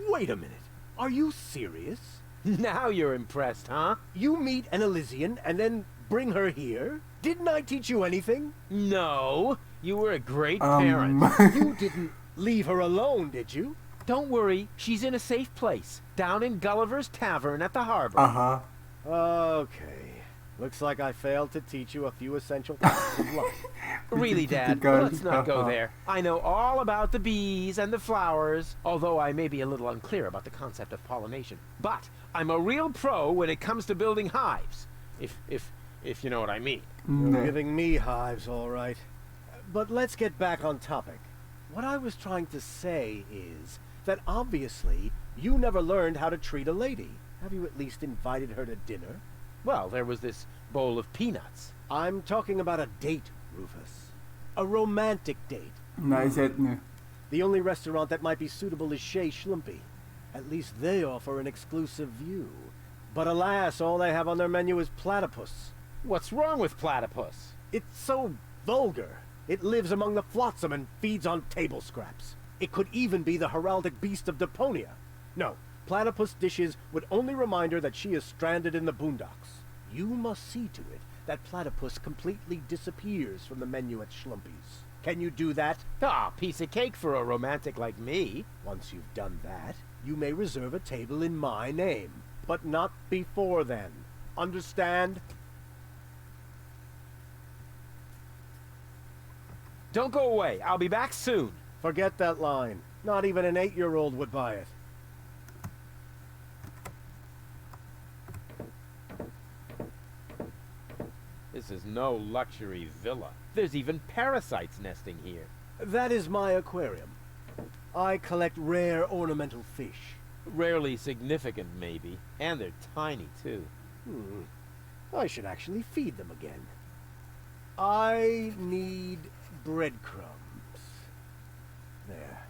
Wait a minute. Are you serious? Now you're impressed, huh? You meet an Elysian and then bring her here? Didn't I teach you anything? No. You were a great parent. You didn't leave her alone, did you? Don't worry. She's in a safe place. Down in Gulliver's Tavern at the harbor. Uh-huh. Okay. Looks like I failed to teach you a few essential facts of life. Really, Dad, let's not go there. I know all about the bees and the flowers, although I may be a little unclear about the concept of pollination. But I'm a real pro when it comes to building hives, if you know what I mean. You're giving me hives, all right. But let's get back on topic. What I was trying to say is that obviously you never learned how to treat a lady. Have you at least invited her to dinner? Well, there was this bowl of peanuts. I'm talking about a date, Ruфъс. A romantic date. Nice etne. The only restaurant that might be suitable is Shea Schlumpy. At least they offer an exclusive view. But alas, all they have on their menu is platypus. What's wrong with platypus? It's so vulgar. It lives among the flotsam and feeds on table scraps. It could even be the heraldic beast of Deponia. No, platypus dishes would only remind her that she is stranded in the boondocks. You must see to it that platypus completely disappears from the menu at Schlumpy's. Can you do that? Ah, piece of cake for a romantic like me. Once you've done that, you may reserve a table in my name. But not before then. Understand? Don't go away. I'll be back soon. Forget that line. Not even an 8-year-old would buy it. This is no luxury villa. There's even parasites nesting here. That is my aquarium. I collect rare ornamental fish. Rarely significant, maybe. And they're tiny, too. I should actually feed them again. I need breadcrumbs. There.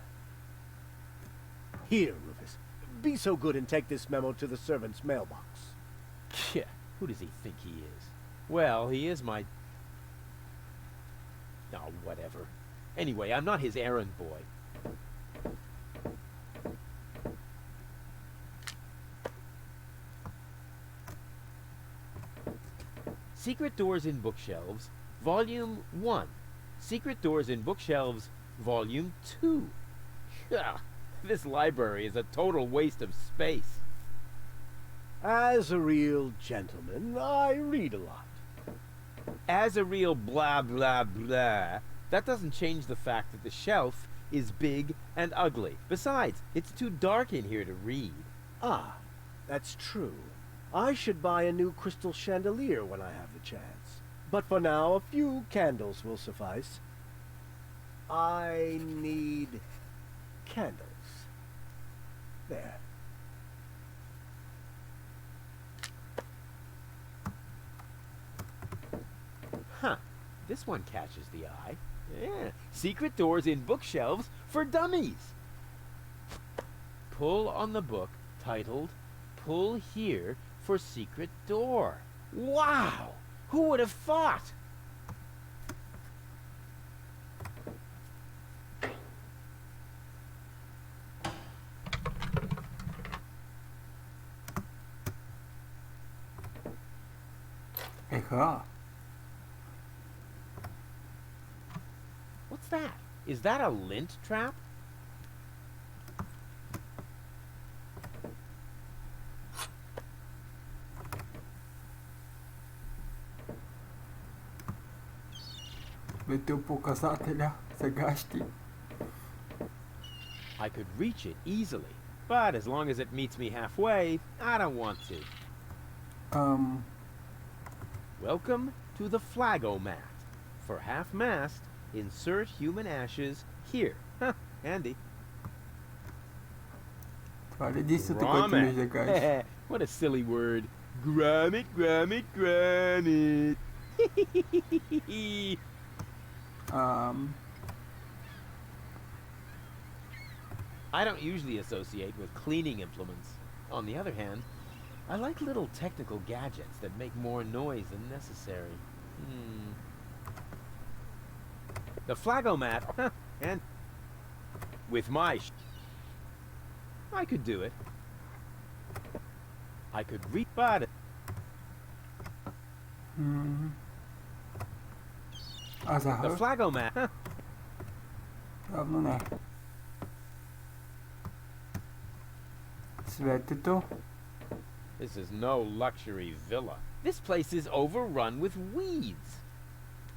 Here, Ruфъс. Be so good and take this memo to the servant's mailbox. Yeah, who does he think he is? Well, he is my... Oh, whatever. Anyway, I'm not his errand boy. Secret Doors in Bookshelves, Volume 1. Secret Doors in Bookshelves, Volume 2. Ugh, this library is a total waste of space. As a real gentleman, I read a lot. As a real blah blah blah, that doesn't change the fact that the shelf is big and ugly. Besides, it's too dark in here to read. Ah, that's true. I should buy a new crystal chandelier when I have the chance. But for now, a few candles will suffice. I need candles. There. Huh. This one catches the eye. Yeah. Secret Doors in Bookshelves for Dummies. Pull on the book titled Pull Here for Secret Door. Wow! Who would have thought? What's that? Is that a lint trap? Метил показателя за гащи. I could reach it easily, but as long as it meets me halfway, I don't want to. Welcome to the Flagomat. For half-mast, insert human ashes here. Huh, handy. Това е единството, което ми да кажеш. What a silly word. Granite, granite, granite. I don't usually associate with cleaning implements. On the other hand, I like little technical gadgets that make more noise than necessary. The Flagomat, and with my I could do it. I could rebut it. The Flagomat. Явно не. Светето. This is no luxury villa. This place is overrun with weeds.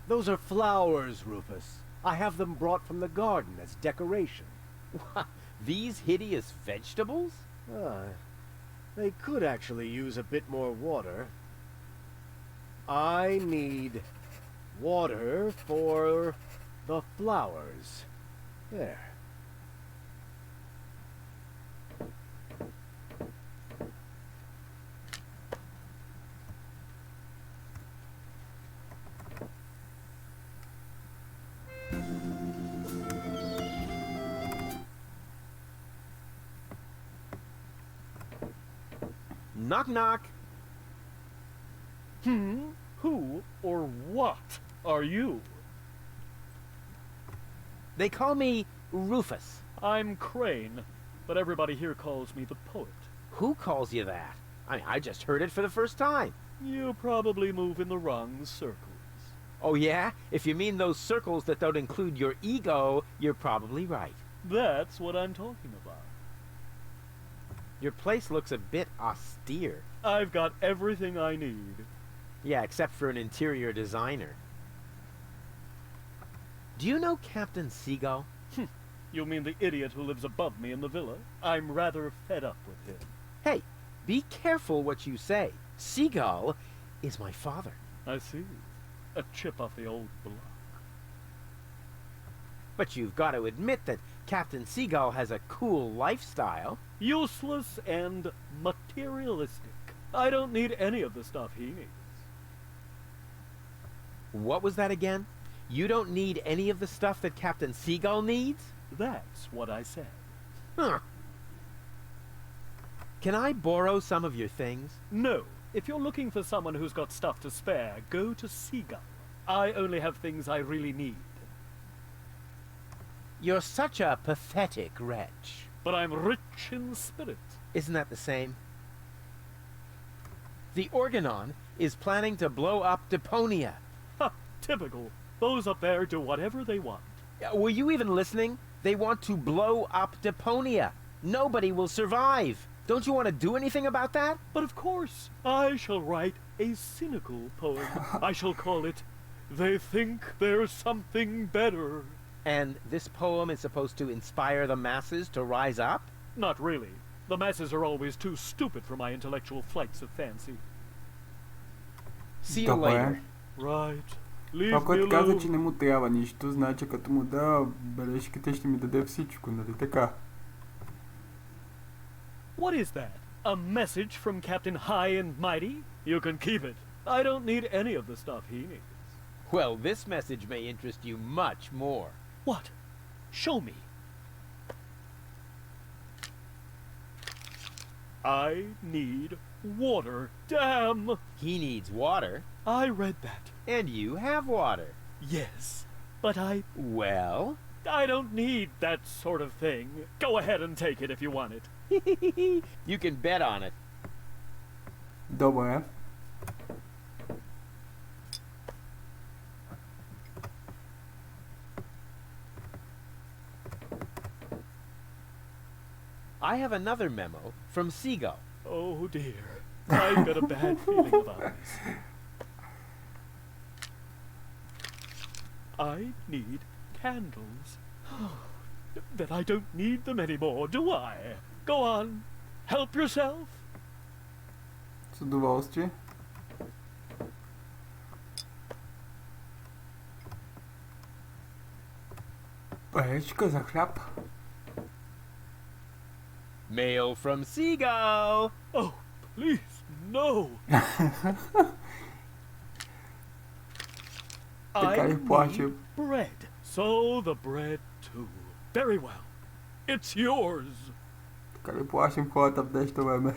Those are flowers, Ruфъс. I have them brought from the garden as decoration. These hideous vegetables? They could actually use a bit more water. I need water for the flowers. There. Knock knock. Who or what are you? They call me Ruфъс. I'm Crane, but everybody here calls me the poet. Who calls you that? I just heard it for the first time. You probably move in the wrong circles. Oh yeah? If you mean those circles that don't include your ego, you're probably right. That's what I'm talking about. Your place looks a bit austere. I've got everything I need. Yeah, except for an interior designer. Do you know Captain Seagull? You mean the idiot who lives above me in the villa? I'm rather fed up with him. Hey, be careful what you say. Seagull is my father. I see. A chip off the old block. But you've got to admit that Captain Seagull has a cool lifestyle. Useless and materialistic. I don't need any of the stuff he needs. What was that again? You don't need any of the stuff that Captain Seagull needs? That's what I said. Huh. Can I borrow some of your things? No. If you're looking for someone who's got stuff to spare, go to Seagull. I only have things I really need. You're such a pathetic wretch. But I'm rich in spirit. Isn't that the same? The Organon is planning to blow up Deponia. Ha! Typical. Those up there do whatever they want. Were you even listening? They want to blow up Deponia. Nobody will survive. Don't you want to do anything about that? But of course, I shall write a cynical poem. I shall call it, They Think There's Something Better. And this poem is supposed to inspire the masses to rise up? Not really. The masses are always too stupid for my intellectual flights of fancy. See you later. Right. Leave Това, me който каза, че alone. не му трябва нищо, значи като му дава бележките, ще ми даде всичко, нали така? What is that? A message from Captain High and Mighty? You can keep it. I don't need any of the stuff he needs. Well, this message may interest you much more. What? Show me. I need water. Damn! He needs water, I read that. and you have water. Yes, but Well? I don't need that sort of thing. Go ahead and take it if you want it. You can bet on it. Добре. I have another memo from Seagull. Oh dear. I've got a bad feeling about this. I need candles. Then I don't need them anymore, do I? Go on. Help yourself. С удоволствие. Паричка за хляб. Mail from Seagull. Oh, please, no. Така I ли need плачем? bread. So the bread too. Very well. It's yours. Така ли плашим хората в днешно време?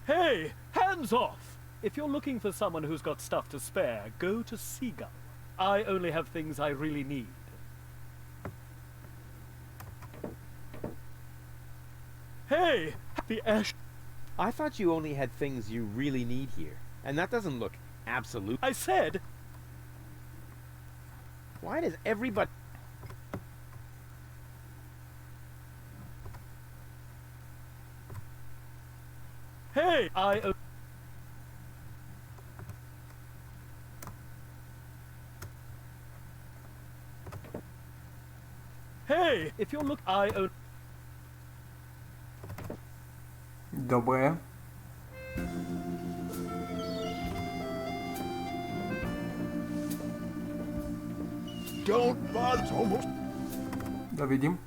Hey, hands off! If you're looking for someone who's got stuff to spare, go to Seagull. I only have things I really need. Hey, the ash... I thought you only had things you really need here. And that doesn't look absolute. I said... Why does everybody... Hey, Hey, if you're Добре. Don't budge, almost. Да видим.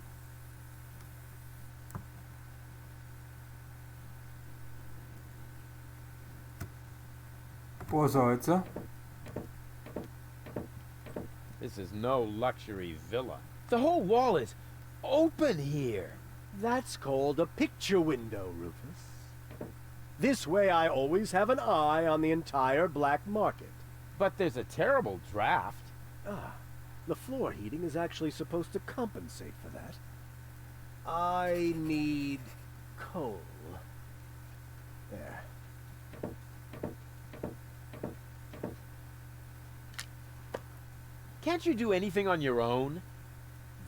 Прозореца. This is no luxury villa. The whole wall is open here. That's called a picture window, Rufus. This way I always have an eye on the entire black market. But there's a terrible draft. The floor heating is actually supposed to compensate for that. I need coal. Can't you do anything on your own?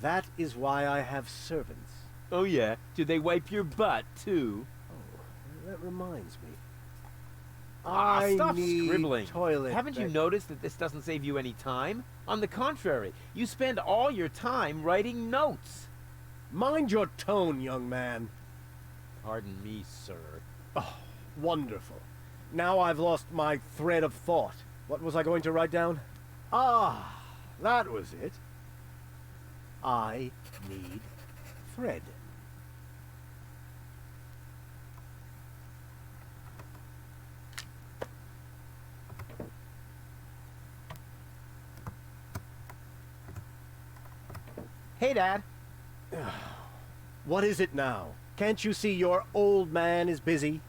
That is why I have servants. Oh yeah? Do they wipe your butt, too? Oh, that reminds me. Stop need scribbling. Toilet Haven't you noticed that this doesn't save you any time? On the contrary, you spend all your time writing notes. Mind your tone, young man. Pardon me, sir. Oh, wonderful. Now I've lost my thread of thought. What was I going to write down? Ah, that was it. I need thread. Hey, Dad. What is it now? Can't you see your old man is busy?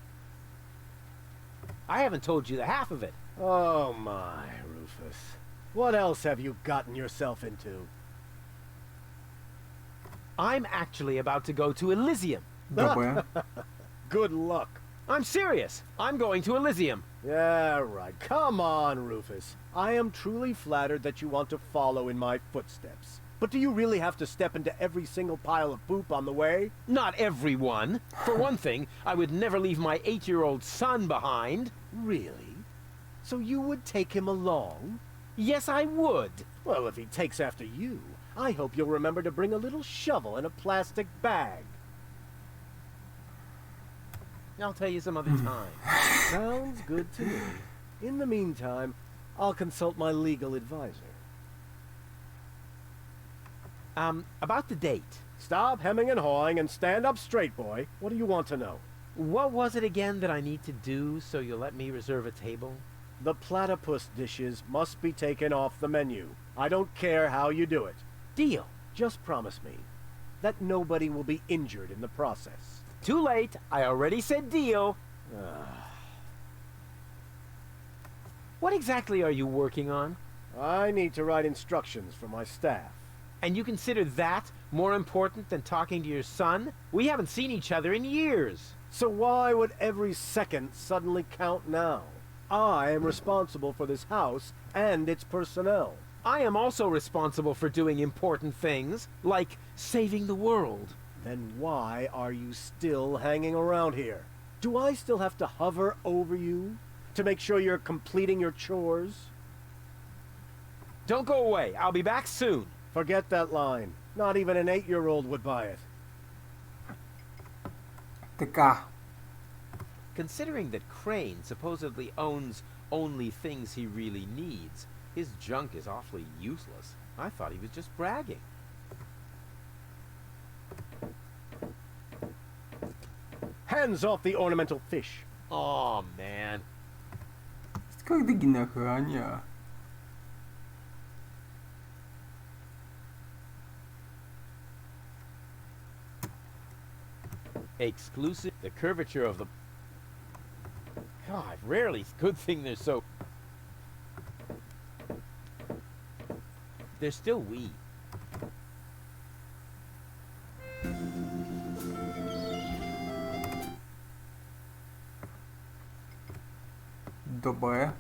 I haven't told you the half of it. Oh my, Ruфъс. What else have you gotten yourself into? I'm actually about to go to Elysium. Добре. Good luck. I'm serious. I'm going to Elysium. Yeah, right. Come on, Ruфъс. I am truly flattered that you want to follow in my footsteps. But do you really have to step into every single pile of poop on the way? Not everyone. For one thing, I would never leave my 8-year-old son behind. Really? So you would take him along? Yes, I would. Well, if he takes after you, I hope you'll remember to bring a little shovel and a plastic bag. I'll tell you some other time. Sounds good to me. In the meantime, I'll consult my legal advisor. About the date. Stop hemming and hawing and stand up straight, boy. What do you want to know? What was it again that I need to do so you'll let me reserve a table? The platypus dishes must be taken off the menu. I don't care how you do it. Deal. Just promise me that nobody will be injured in the process. Too late. I already said deal. What exactly are you working on? I need to write instructions for my staff. And you consider that more important than talking to your son? We haven't seen each other in years. So why would every second suddenly count now? I am responsible for this house and its personnel. I am also responsible for doing important things, like saving the world. Then why are you still hanging around here? Do I still have to hover over you to make sure you're completing your chores? Don't go away. I'll be back soon. Forget that line. Not even an 8-year-old would buy it. Така. Considering that Crane supposedly owns only things he really needs, his junk is awfully useless. I thought he was just bragging. Hands off the ornamental fish. Aw, man. Исках да ги нахраня. Exclusive. The curvature of the... God, rarely. Good thing they're so... They're still wee. Добре.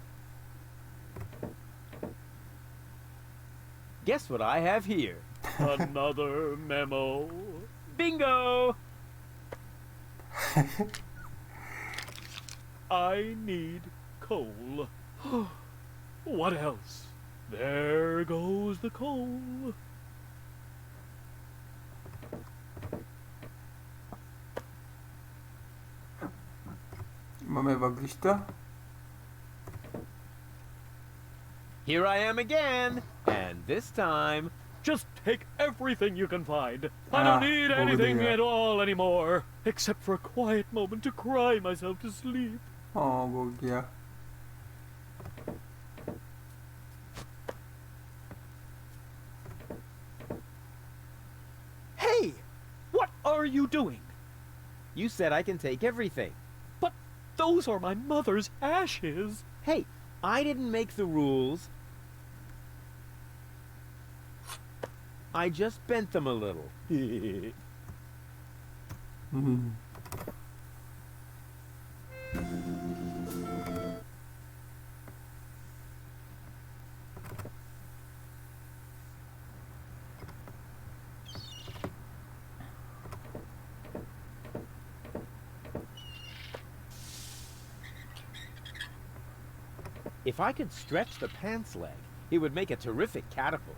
Guess what I have here? Another memo. Bingo! I need coal. What else? There goes the coal. Имаме въглища. Here I am again, and this time... Just take everything you can find. I don't need anything at all anymore, except for a quiet moment to cry myself to sleep. О, благодаря. Hey! What are you doing? You said I can take everything. But those are my mother's ashes. Hey, I didn't make the rules. I just bent them a little. If I could stretch the pants leg, it would make a terrific catapult.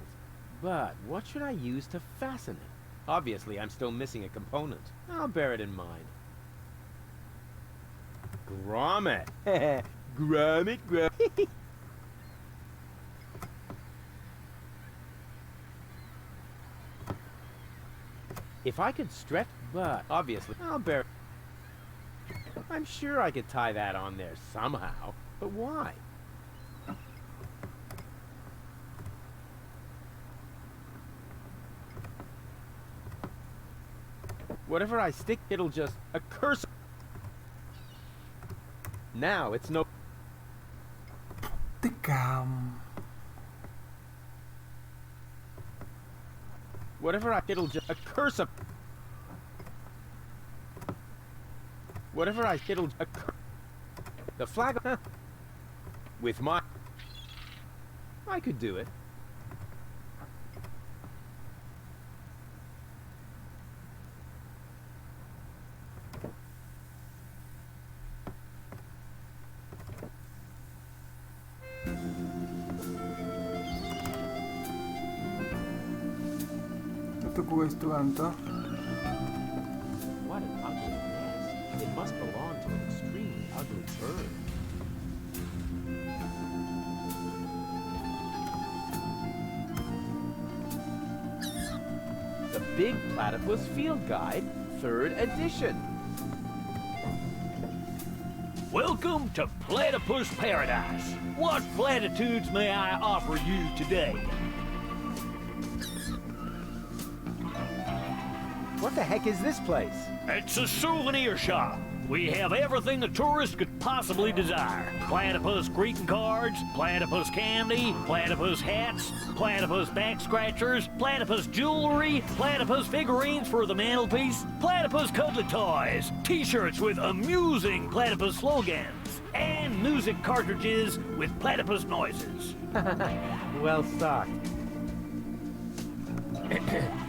But what should I use to fasten it? Obviously, I'm still missing a component. I'll bear it in mind. Grommet. Grommet, grommet. If I could stretch, but obviously, I'll bear. I'm sure I could tie that on there somehow, but why? Whatever I stick, it'll just occur. Now it's no. Whatever I, it'll just occur. Whatever I, it'll occur. The flag, huh? With my, I could do it. Restauranta. What an ugly nest. It must belong to an extremely ugly bird. The Big Platypus Field Guide, 3rd edition. Welcome to Platypus Paradise. What platitudes may I offer you today? What the heck is this place? It's a souvenir shop. We have everything a tourist could possibly desire. Platypus greeting cards, platypus candy, platypus hats, platypus back scratchers, platypus jewelry, platypus figurines for the mantelpiece, platypus cuddly toys, t-shirts with amusing platypus slogans, and music cartridges with platypus noises. Well stocked.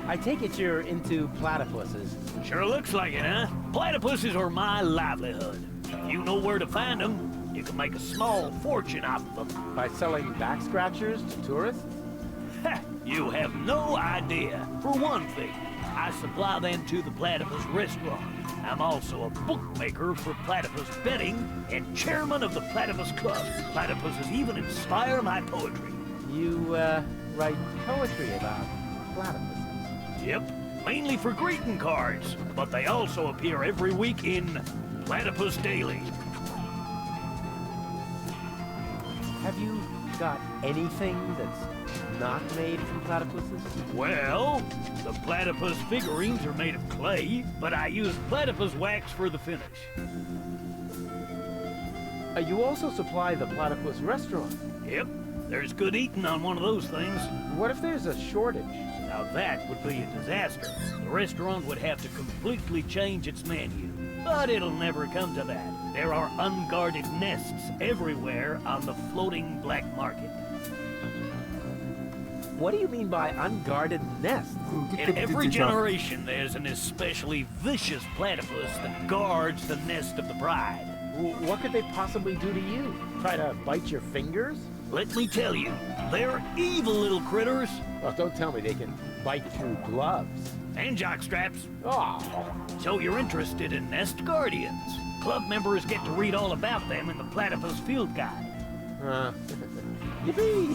I take it you're into platypuses. Sure looks like it, huh? Platypuses are my livelihood. If you know where to find them, you can make a small fortune off of them. By selling back scratchers to tourists? Ha! You have no idea. For one thing, I supply them to the Platypus restaurant. I'm also a bookmaker for platypus betting and chairman of the Platypus Club. Platypuses even inspire my poetry. You, write poetry about platypuses? Yep, mainly for greeting cards, but they also appear every week in Platypus Daily. Have you got anything that's not made from platypuses? Well, the platypus figurines are made of clay, but I use platypus wax for the finish. You also supply the platypus restaurant? Yep, there's good eating on one of those things. What if there's a shortage? Now that would be a disaster. The restaurant would have to completely change its menu. But it'll never come to that. There are unguarded nests everywhere on the floating black market. What do you mean by unguarded nests? In every generation, there's an especially vicious platypus that guards the nest of the bride. What could they possibly do to you? Try to bite your fingers? Let me tell you, they're evil little critters. Oh, don't tell me they can bite through gloves. And jockstraps. Oh. So you're interested in nest guardians. Club members get to read all about them in the Platypus Field Guide. Yippee!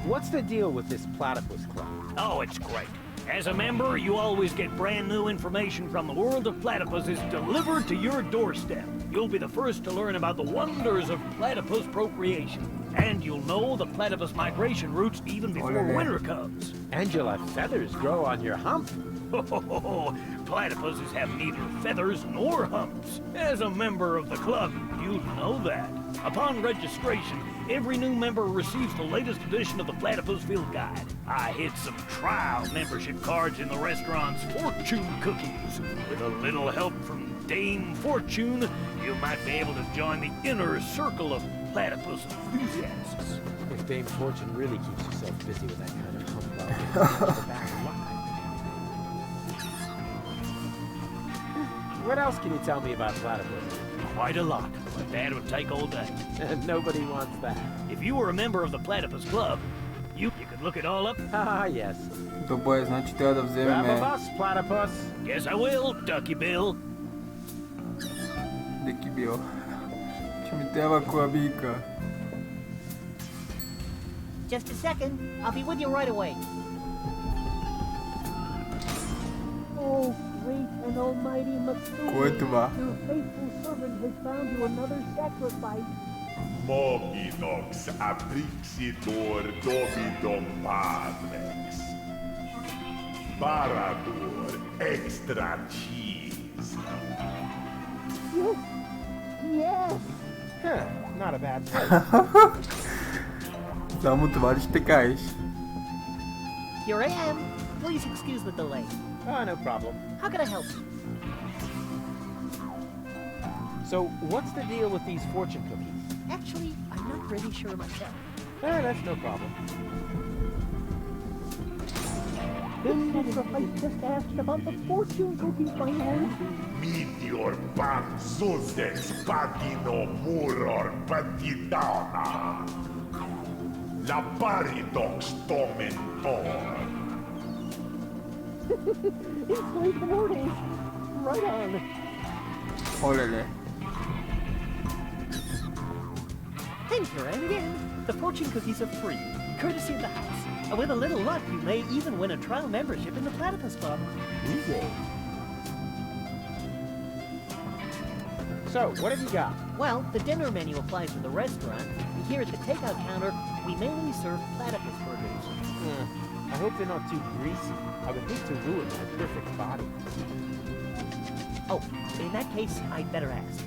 What's the deal with this Platypus Club? Oh, it's great. As a member, you always get brand new information from the world of platypuses delivered to your doorstep. You'll be the first to learn about the wonders of platypus procreation. And you'll know the platypus migration routes even before winter comes. And you'll have feathers grow on your hump. Platypuses have neither feathers nor humps. As a member of the club, you'd know that. Upon registration, every new member receives the latest edition of the Platypus Field Guide. I hid some trial membership cards in the restaurant's fortune cookies. With a little help from Dame Fortune, you might be able to join the inner circle of platypus enthusiasts. If Dame Fortune really keeps herself busy with that kind of humbug, bad luck. What else can you tell me about platypus? Quite a lot, but that would take all day. Nobody wants that. If you were a member of the Platypus Club, you could look it all up. Ah, yes. Добре, значи трябва да Grab a вземем... bus, platypus. Yes, I will, Ducky Bill. Деки бил. Че ми трябва корабийка. Just a second. I'll be with you right away. Oh, great and almighty Matsuo, Кой е това? your faithful servant has found you another sacrifice. Moginox aprixitor dovidum padrex. Parador extra cheese. Yes. Huh, not a bad place. Само това ли ще кажеш? Here I am. Please excuse the delay. Oh, no problem. How can I help you? So, what's the deal with these fortune cookies? Actually, I'm not really sure myself. That's no problem. This sacrifice just asked about the fortune cookies, my lord. Meteor pan susex patino muror patidana. La paridox tomen por. Enslaved mortals. Right on. Олеле. And here I am again. The fortune cookies are free, courtesy of the house. And with a little luck, you may even win a trial membership in the Platypus Club. So, what have you got? Well, the dinner menu applies to the restaurant. And here at the takeout counter, we mainly serve platypus burgers. I hope they're not too greasy. I would hate to ruin my perfect body. Oh, in that case, I'd better ask.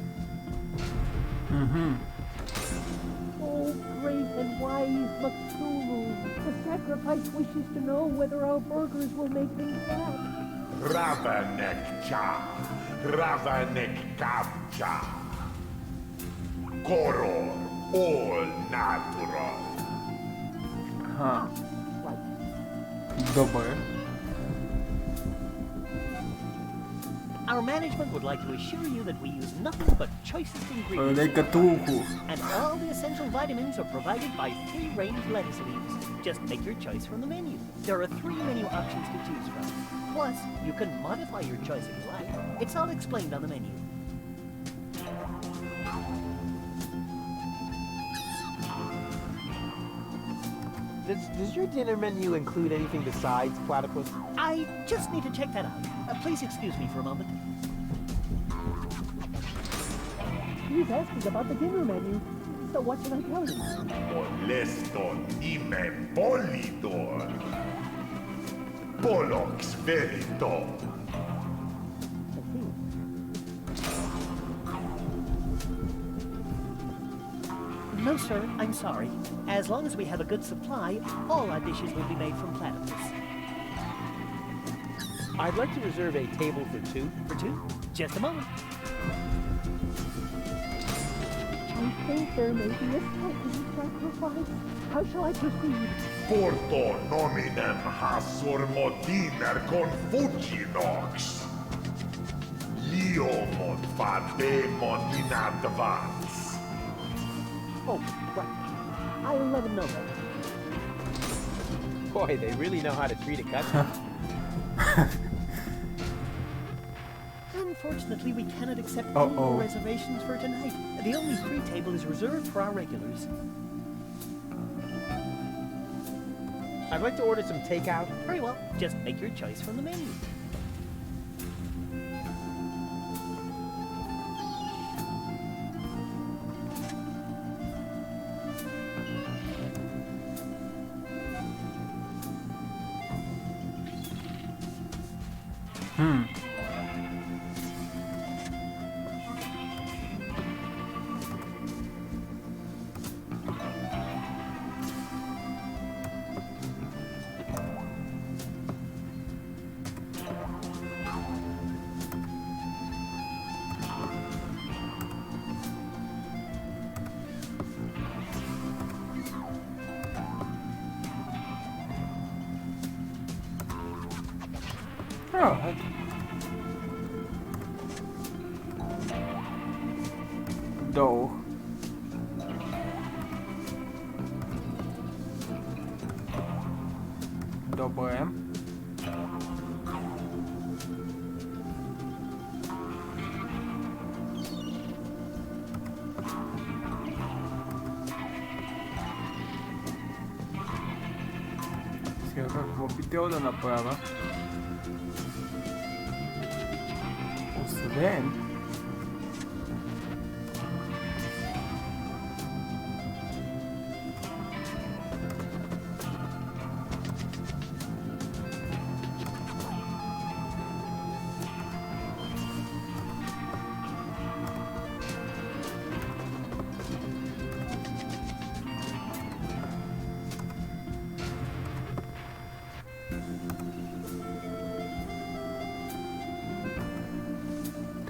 Oh, great and wise Matsulu. The sacrifice wishes to know whether our burgers will make things fat. Ravanek cha. Ravanek kapcha. Koror. All natural. Ха. Добре. Our management would like to assure you that we use nothing but choicest ingredients. Оле Катхулху. And all the essential vitamins are provided by free-range lettuce leaves. Just make your choice from the menu. There are 3 menu options to choose from. Plus, you can modify your choice if you like. It's all explained on the menu. Does your dinner menu include anything besides platypus? I just need to check that out. Please excuse me for a moment. He's asking about the dinner menu. So what should I tell him? Moleston ime polidor. Polox verito. No, sir, I'm sorry. As long as we have a good supply, all our dishes will be made from platypus. I'd like to reserve a table for 2. For 2? Just a moment. I think there may be a slightly sacrifice. How shall I proceed? Porto nominem hasur modiner confuginox. Liomod fademon in advance. Oh, right. I'll let him know that. Boy, they really know how to treat a customer. Unfortunately, we cannot accept any more reservations for tonight. The only free table is reserved for our regulars. I'd like to order some takeout. Very well. Just make your choice from the menu. долу. Добре. Сега какво би трябвало да направя? Освен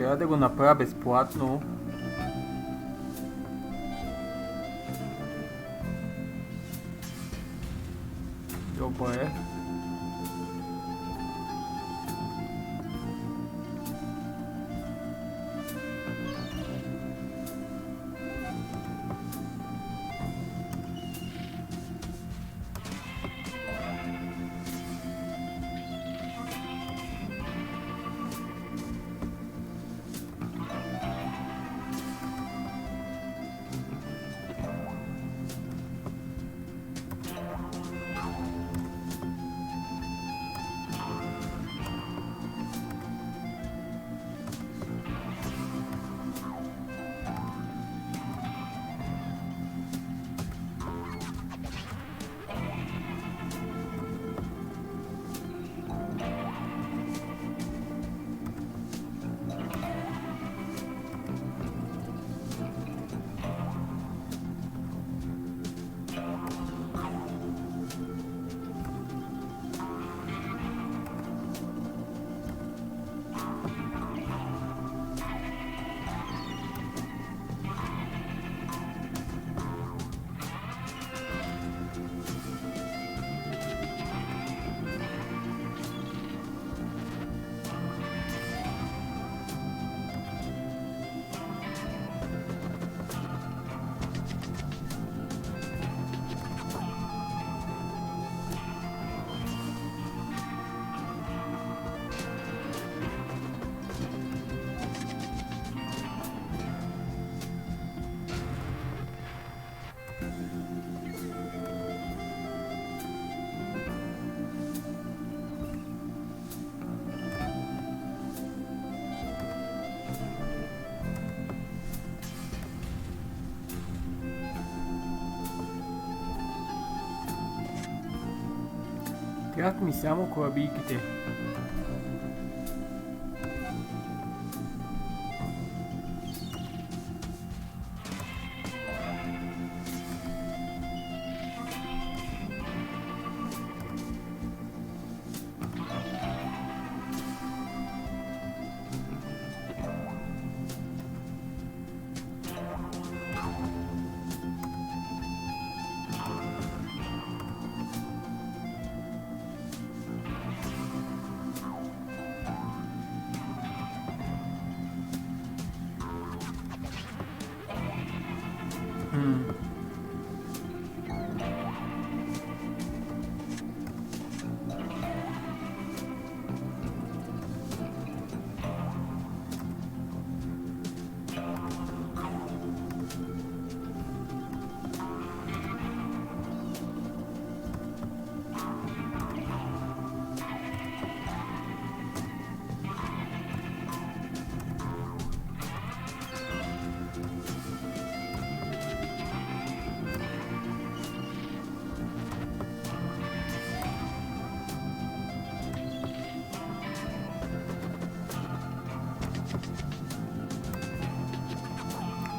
трябва да го направя безплатно. Добре. Трябват ми само корабийките.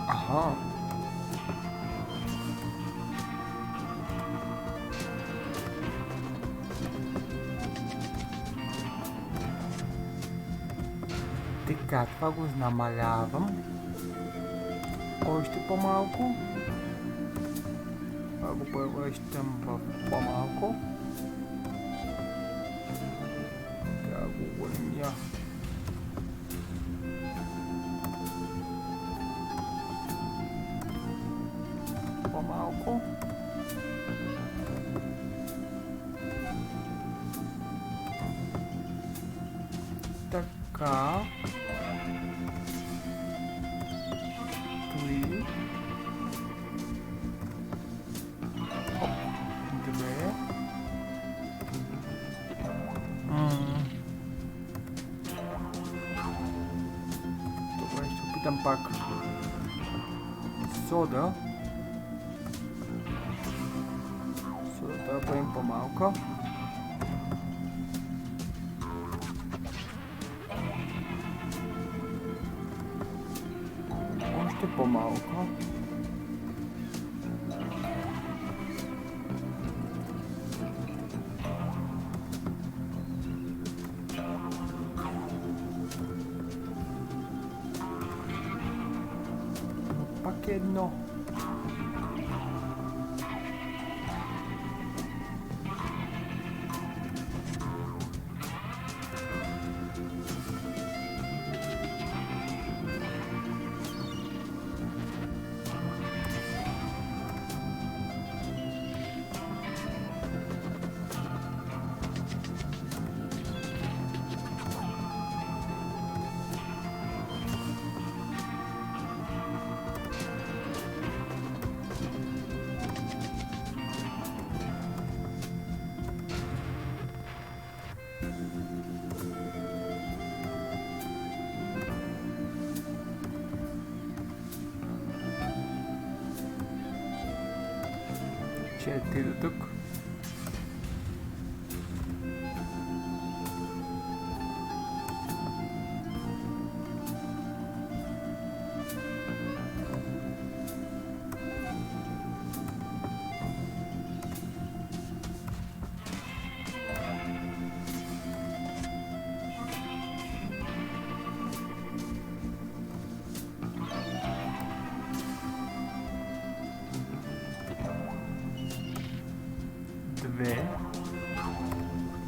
Aha. Така, това го намалявам. Още по-малко. Това го превръщам в по-малко. Трябва го големя. така. 3. Оп. 2. Добре, ще опитам пак. Сода. Содата да правим по-малка. Още по-малко. Пак едно. Четири до тук.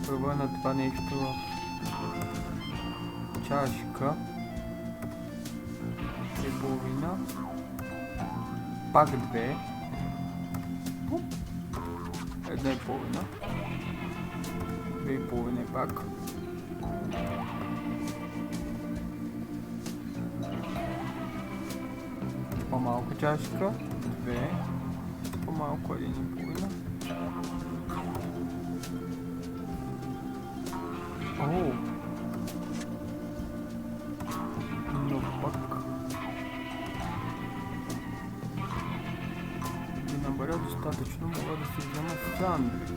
Превърна това нещо в чашка. 3,5. Пак 2. 1,5. 2,5 пак. По-малка чашка. 2. По-малко 1,5. О! Но пак да наберя достатъчно, мога да си взема сандвич.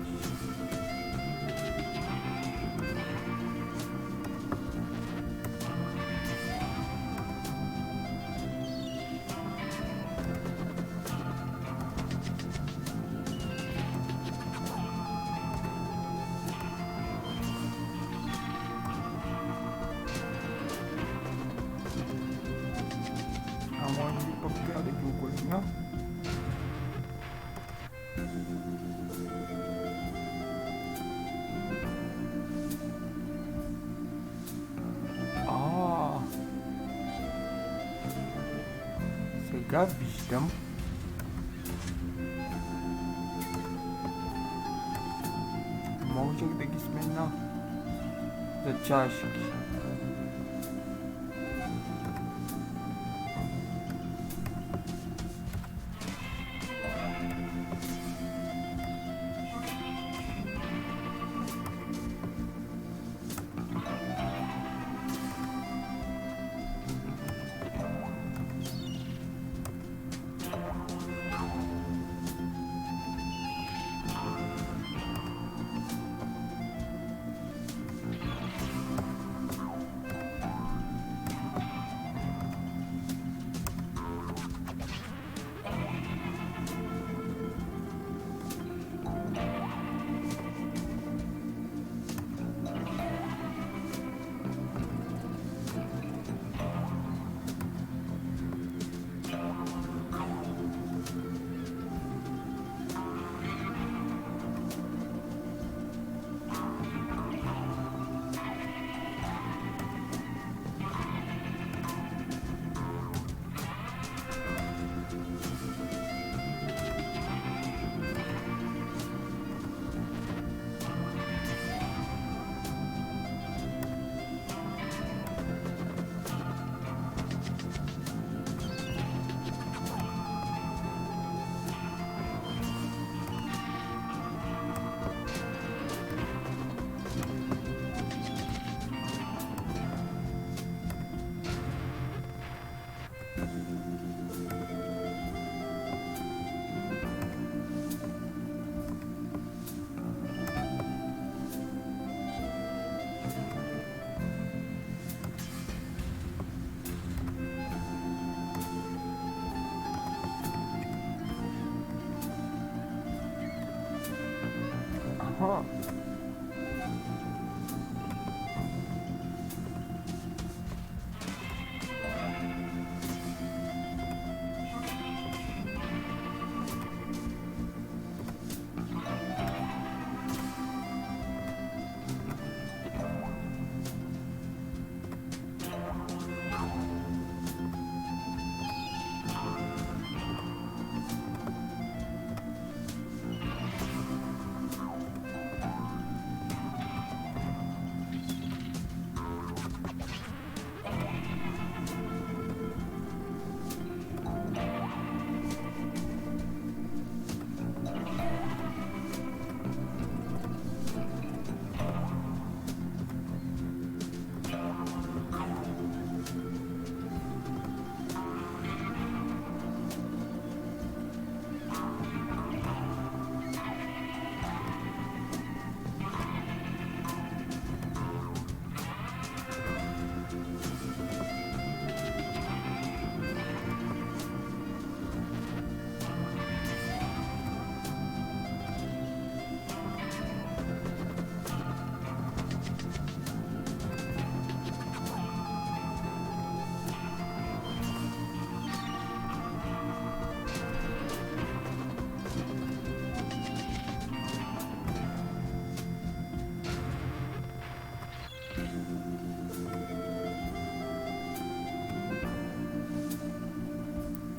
Сега виждам. Можех да ги смена за чашки.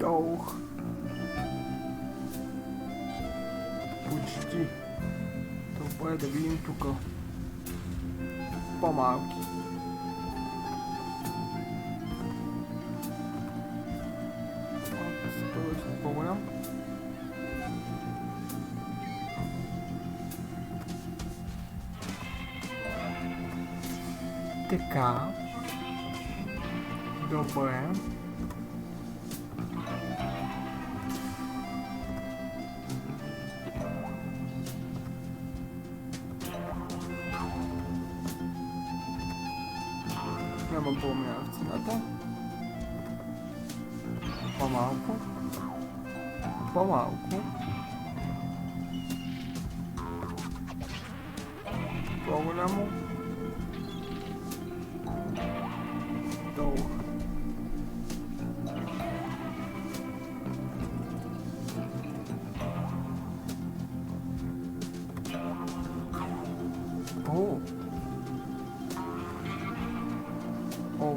Ох. Почти. Добре, да видим тук. По-малки. По-голям. Така. Добре. Няма промяна в цената. По-малко. По-малко. По-голямо. Долу. О! О!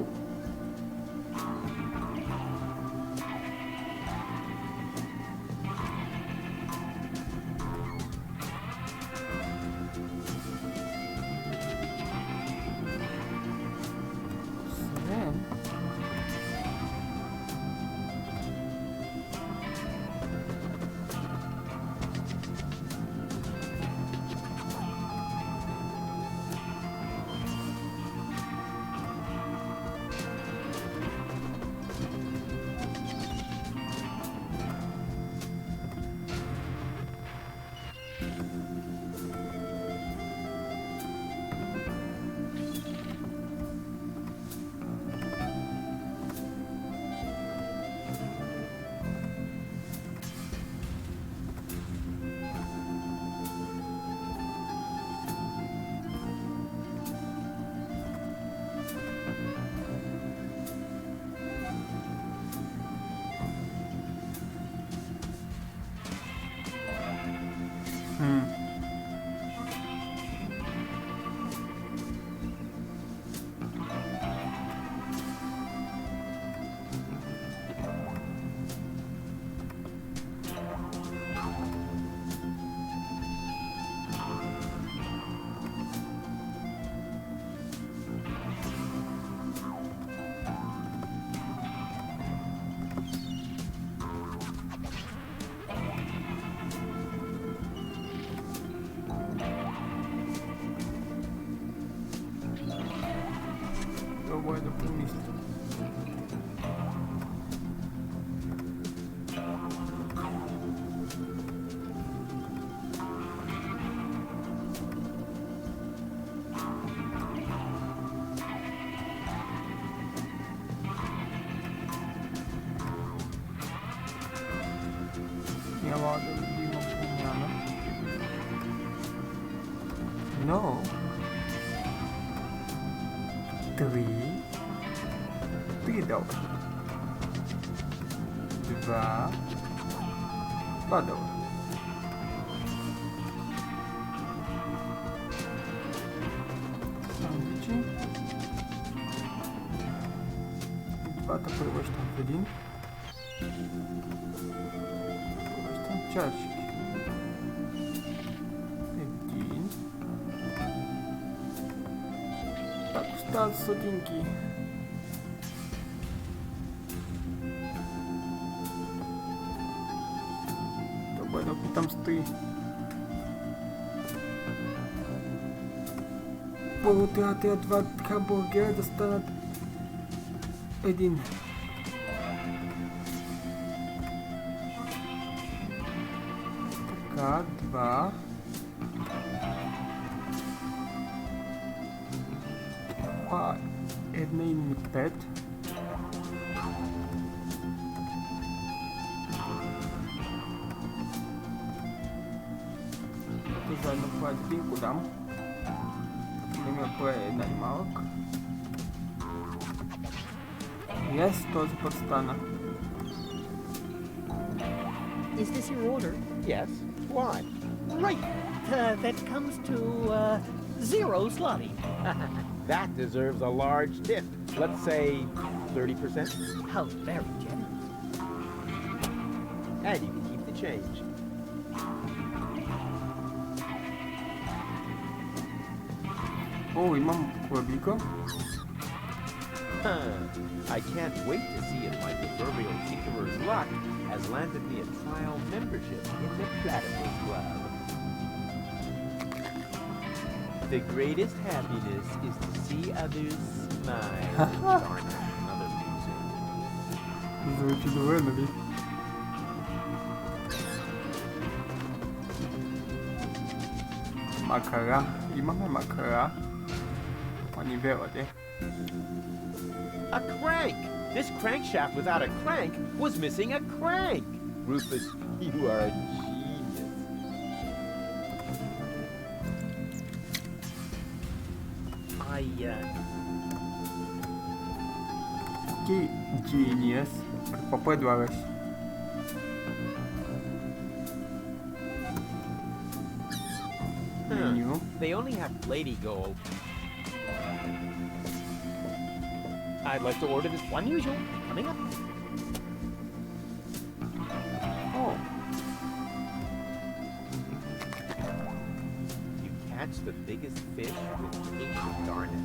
Добре да помисля. Няма да има промяна. Но... 3 долара. 2 долара. Сандвичи. Двата превръщам в един. Превръщам чашки. Един. Так остават сотинки. Добре, да питам стои. Първо трябва тези два хамбургера да станат един. Така, 2. Това е 1,5. Ето заедно правят един голям. Не ми прави една и малък. Yes, този път стана. Is this your order? Yes. Why? Right. That comes to 0 zloty. That deserves a large tip. Let's say 30%. How very generous. And you can keep the change. О, имам хлебика. I can't wait to see if my proverbial tinkerer's luck has landed me a trial membership in the Platypus Club. The greatest happiness is to see others smile. Darn it, another loser. Звучи добре, нали? Макара. Имаме макара. Манивелате. A crank! This crankshaft without a crank was missing a crank! Ruфъс, you are a genius. Ти genius. Какво предлагаш? Меню. They only have Lady Goal. I'd like to order this unusual coming up. Oh. You catch the biggest fish with 8 darn it.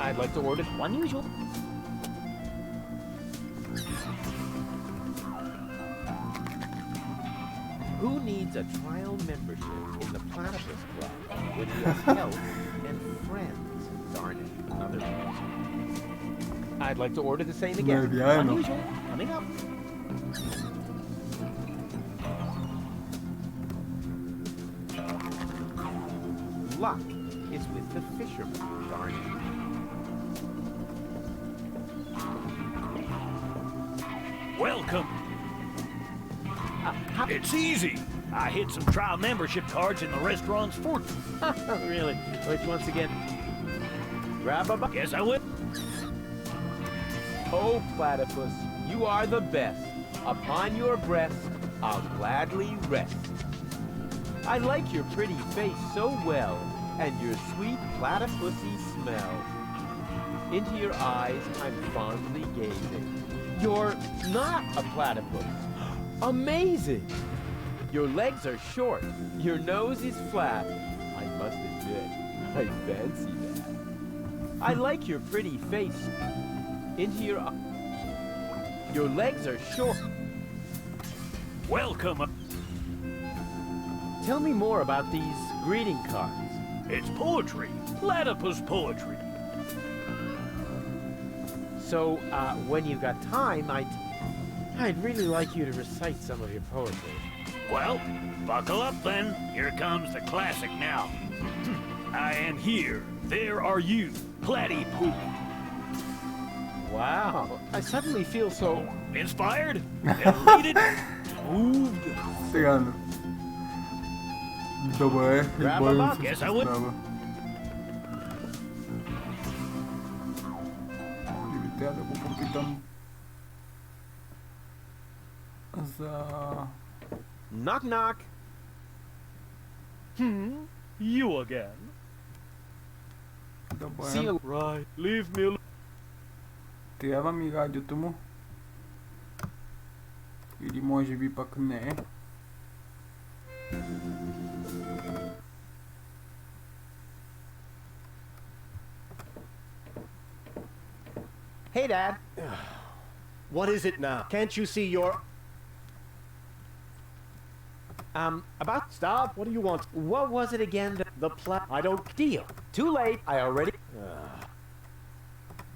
I'd like to order this unusual. Who needs a trial membership in the Platypus Club when he has health and friends? Darn it, another loser. I'd like to order the same again. Maybe I know. Unusual, coming up. Luck is with the fisherman, darn it. Welcome. It's easy. I hit some trial membership cards in the restaurant's fortune. Really? Which once again? Grab a Guess I will. Oh, Platypus, you are the best. Upon your breast, I'll gladly rest. I like your pretty face so well, and your sweet platypusy smell. Into your eyes, I'm fondly gazing. You're not a platypus. Amazing! Your legs are short, your nose is flat. I must admit, I fancy that. I like your pretty face. Into your legs are short. Welcome. Tell me more about these greeting cards. It's poetry. Platypus poetry. So, when you've got time, I'd really like you to recite some of your poetry. Well, buckle up then. Here comes the classic now. I am here. There are you. Platypus. Wow. I suddenly feel so... Inspired? Elated? Moved? Странно. Добре, избавим се Guess с I would. това. Или трябва да го попитам за... Knock knock. You again? Добре. See you. Right. Leave me alone. Трябва ми радиото му. Или може би пък не. Hey, Dad. What is it now? Can't you see your... About... Stop. What do you want? What was it again? The I don't... Deal. Too late. I already...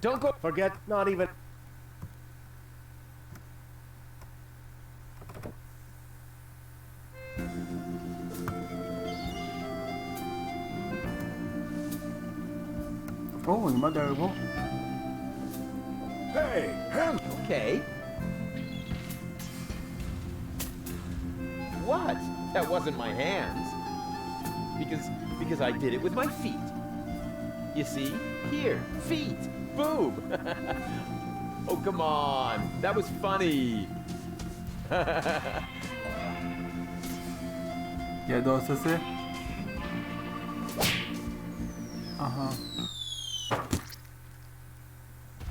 Don't go... Forget, not even... О, има дърво. Hey, hand! Okay. What? That wasn't my hands. Because I did it with my feet. You see? Here. Feet. Boom. Oh, come on. That was funny. Ядоса се. Ага.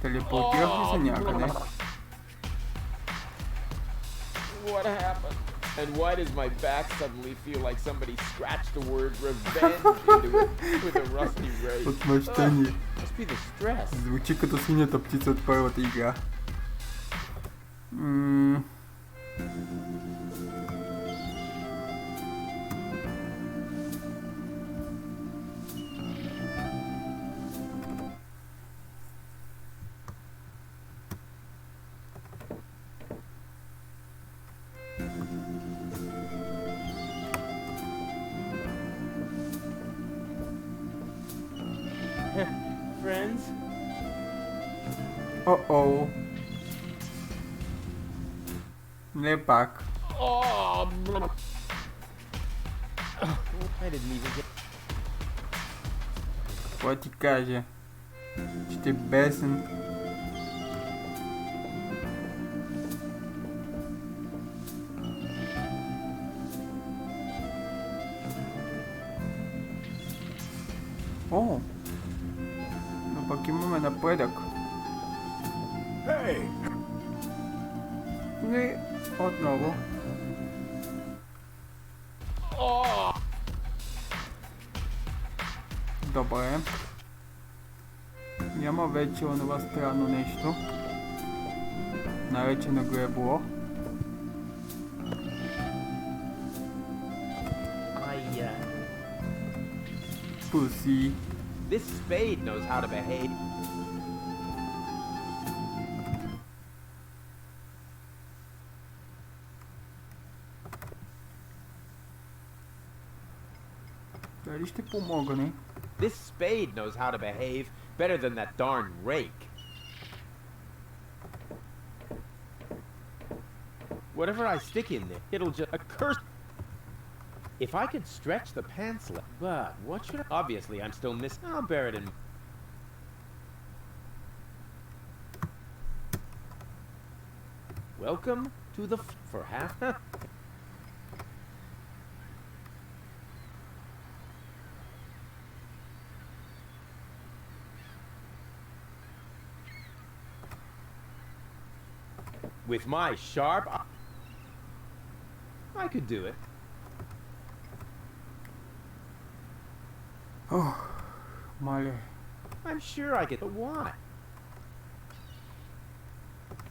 Телепортирах ли се някъде? What happened? And why does my back suddenly feel like somebody scratched the word revenge into it with a rusty razor? Отмъщение. Must be the stress. Звучи като синята птица от първата игра. Friends? О-о. Не пак. Oh, I didn't even get... Какво ти кажа? Ще бесен. О! Но пък имаме напредък. Hey! И отново. Добре. Няма вече онова странно нещо, наречено гребло. Pussy. This spade knows how to behave. Дали ще помогне? This spade knows how to behave better than that darn rake. Whatever I stick in there, it'll just occur. If I could stretch the pants leg, but what should I? Obviously, I'm still missing. I'll bear it in. Welcome to the for half. With my sharp, I could do it. Oh, мале. I'm sure I could. But why?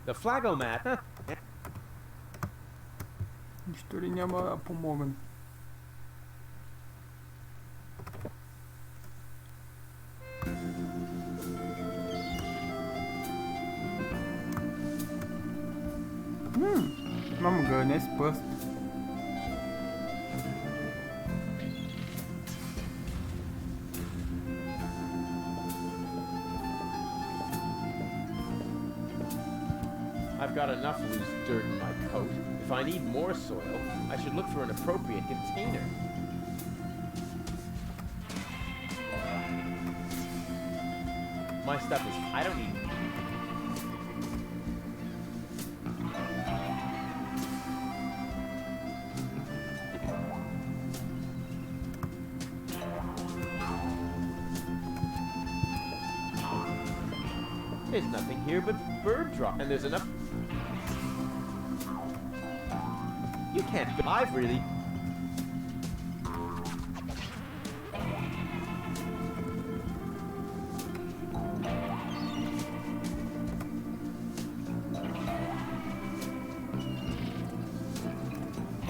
The flagomat. Нищо ли няма да помогне? Имам гърне с пръст. I've got enough loose dirt in my coat. If I need more soil, I should look for an appropriate container. My stuff is... I don't need... There's nothing here but bird drop, and there's enough... You can't... I've really...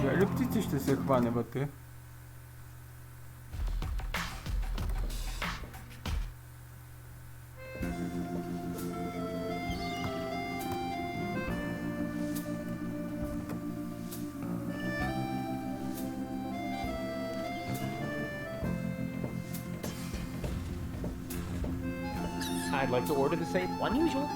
Дали птици ще се хване вътре? I'd like to order the same... Unusual.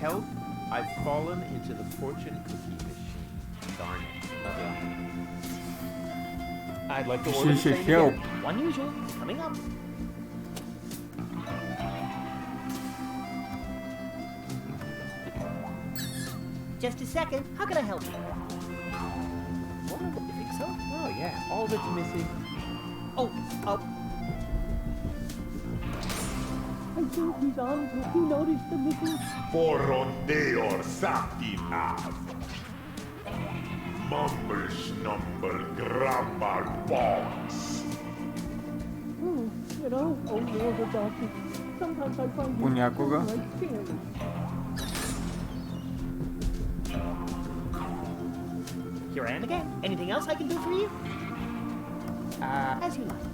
Help! I've fallen into the fortune cookie machine. Darn it. I'd like to order the same again. Unusual. Coming up. Just a second. How can I help you? You think so? Oh yeah. All that's missing. Oh. think he's on to he noticed the missing? Porondeor satinav. Mumble snumble grabbar box. You know, old world adopted. Sometimes I find Понякога. it like scary. Here I am again. Anything else I can do for you? As you like.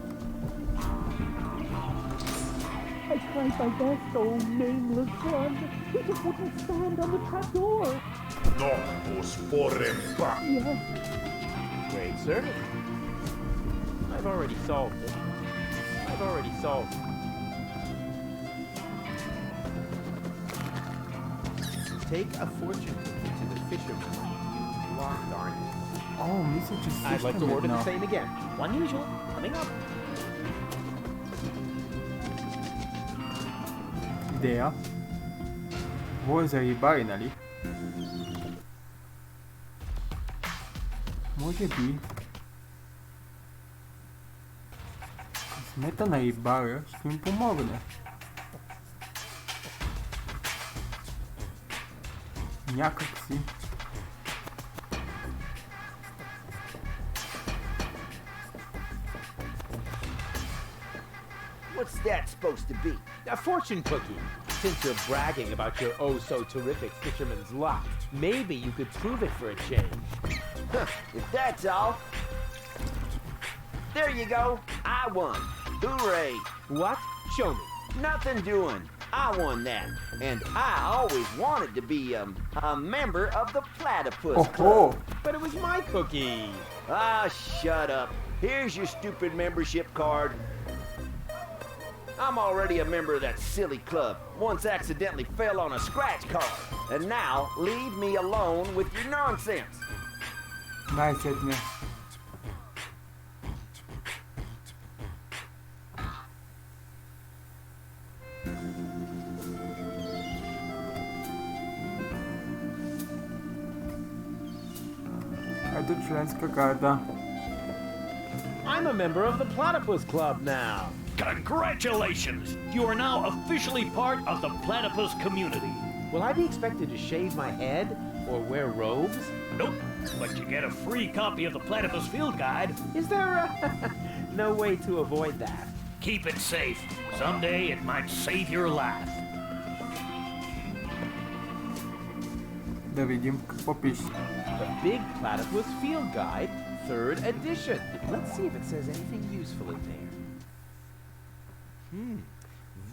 I tried my best, old nameless one. He just wouldn't stand on the trapdoor. Noctus porempa. Yes. Great service. I've already solved it. Take a fortune cookie to the fisherman. You locked, aren't you? О, мисля, че I'd like to сещам order the една. same again. Unusual. Coming up. Идея. Говоря за рибари, нали? Може би късмета на рибаря ще им помогне. Някак си. What's that supposed to be? A fortune cookie. Since you're bragging about your oh-so-terrific fisherman's luck, maybe you could prove it for a change. If that's all. There you go. I won. Hooray. What? Show me. Nothing doing. I won that. And I always wanted to be, a member of the Platypus Club. But it was my cookie. Ah, shut up. Here's your stupid membership card. I'm already a member of that silly club. Once accidentally fell on a scratch card. And now, leave me alone with your nonsense. Най-сетне. Ето членска карта. I'm a member of the Platypus Club now. Congratulations! You are now officially part of the platypus community. Will I be expected to shave my head or wear robes? Nope, but you get a free copy of the Platypus Field Guide. Is there no way to avoid that? Keep it safe. Someday it might save your life. Да видим какво пише. The Big Platypus Field Guide, 3rd edition. Let's see if it says anything useful in there.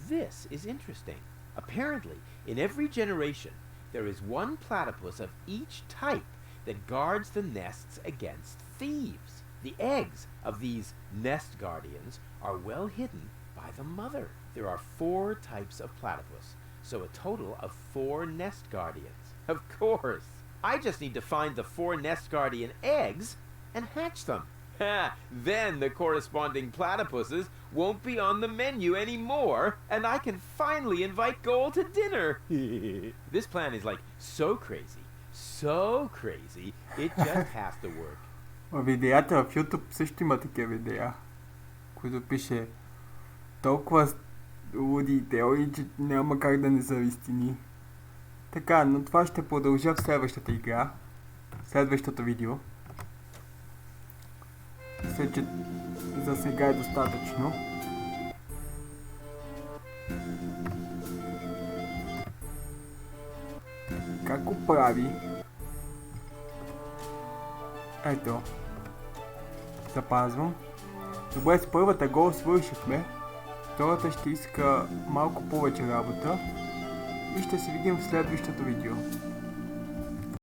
This is interesting. Apparently, in every generation, there is one platypus of each type that guards the nests against thieves. The eggs of these nest guardians are well hidden by the mother. There are 4 types of platypus, so a total of 4 nest guardians. Of course! I just need to find the 4 nest guardian eggs and hatch them. Then the corresponding platypuses won't be on the menu anymore, and I can finally invite Goul to dinner. This plan is like so crazy, it just has to work. Видеята в YouTube също има такива видеа, които пише толкова луди теории, че няма как да не са истини. Така, но това ще продължа в следващата игра, следващото видео. Мисля, че за сега е достатъчно. Как го прави? Ето. Запазвам. Добре, с първата гол свършихме. Втората ще иска малко повече работа. И ще се видим в следващото видео.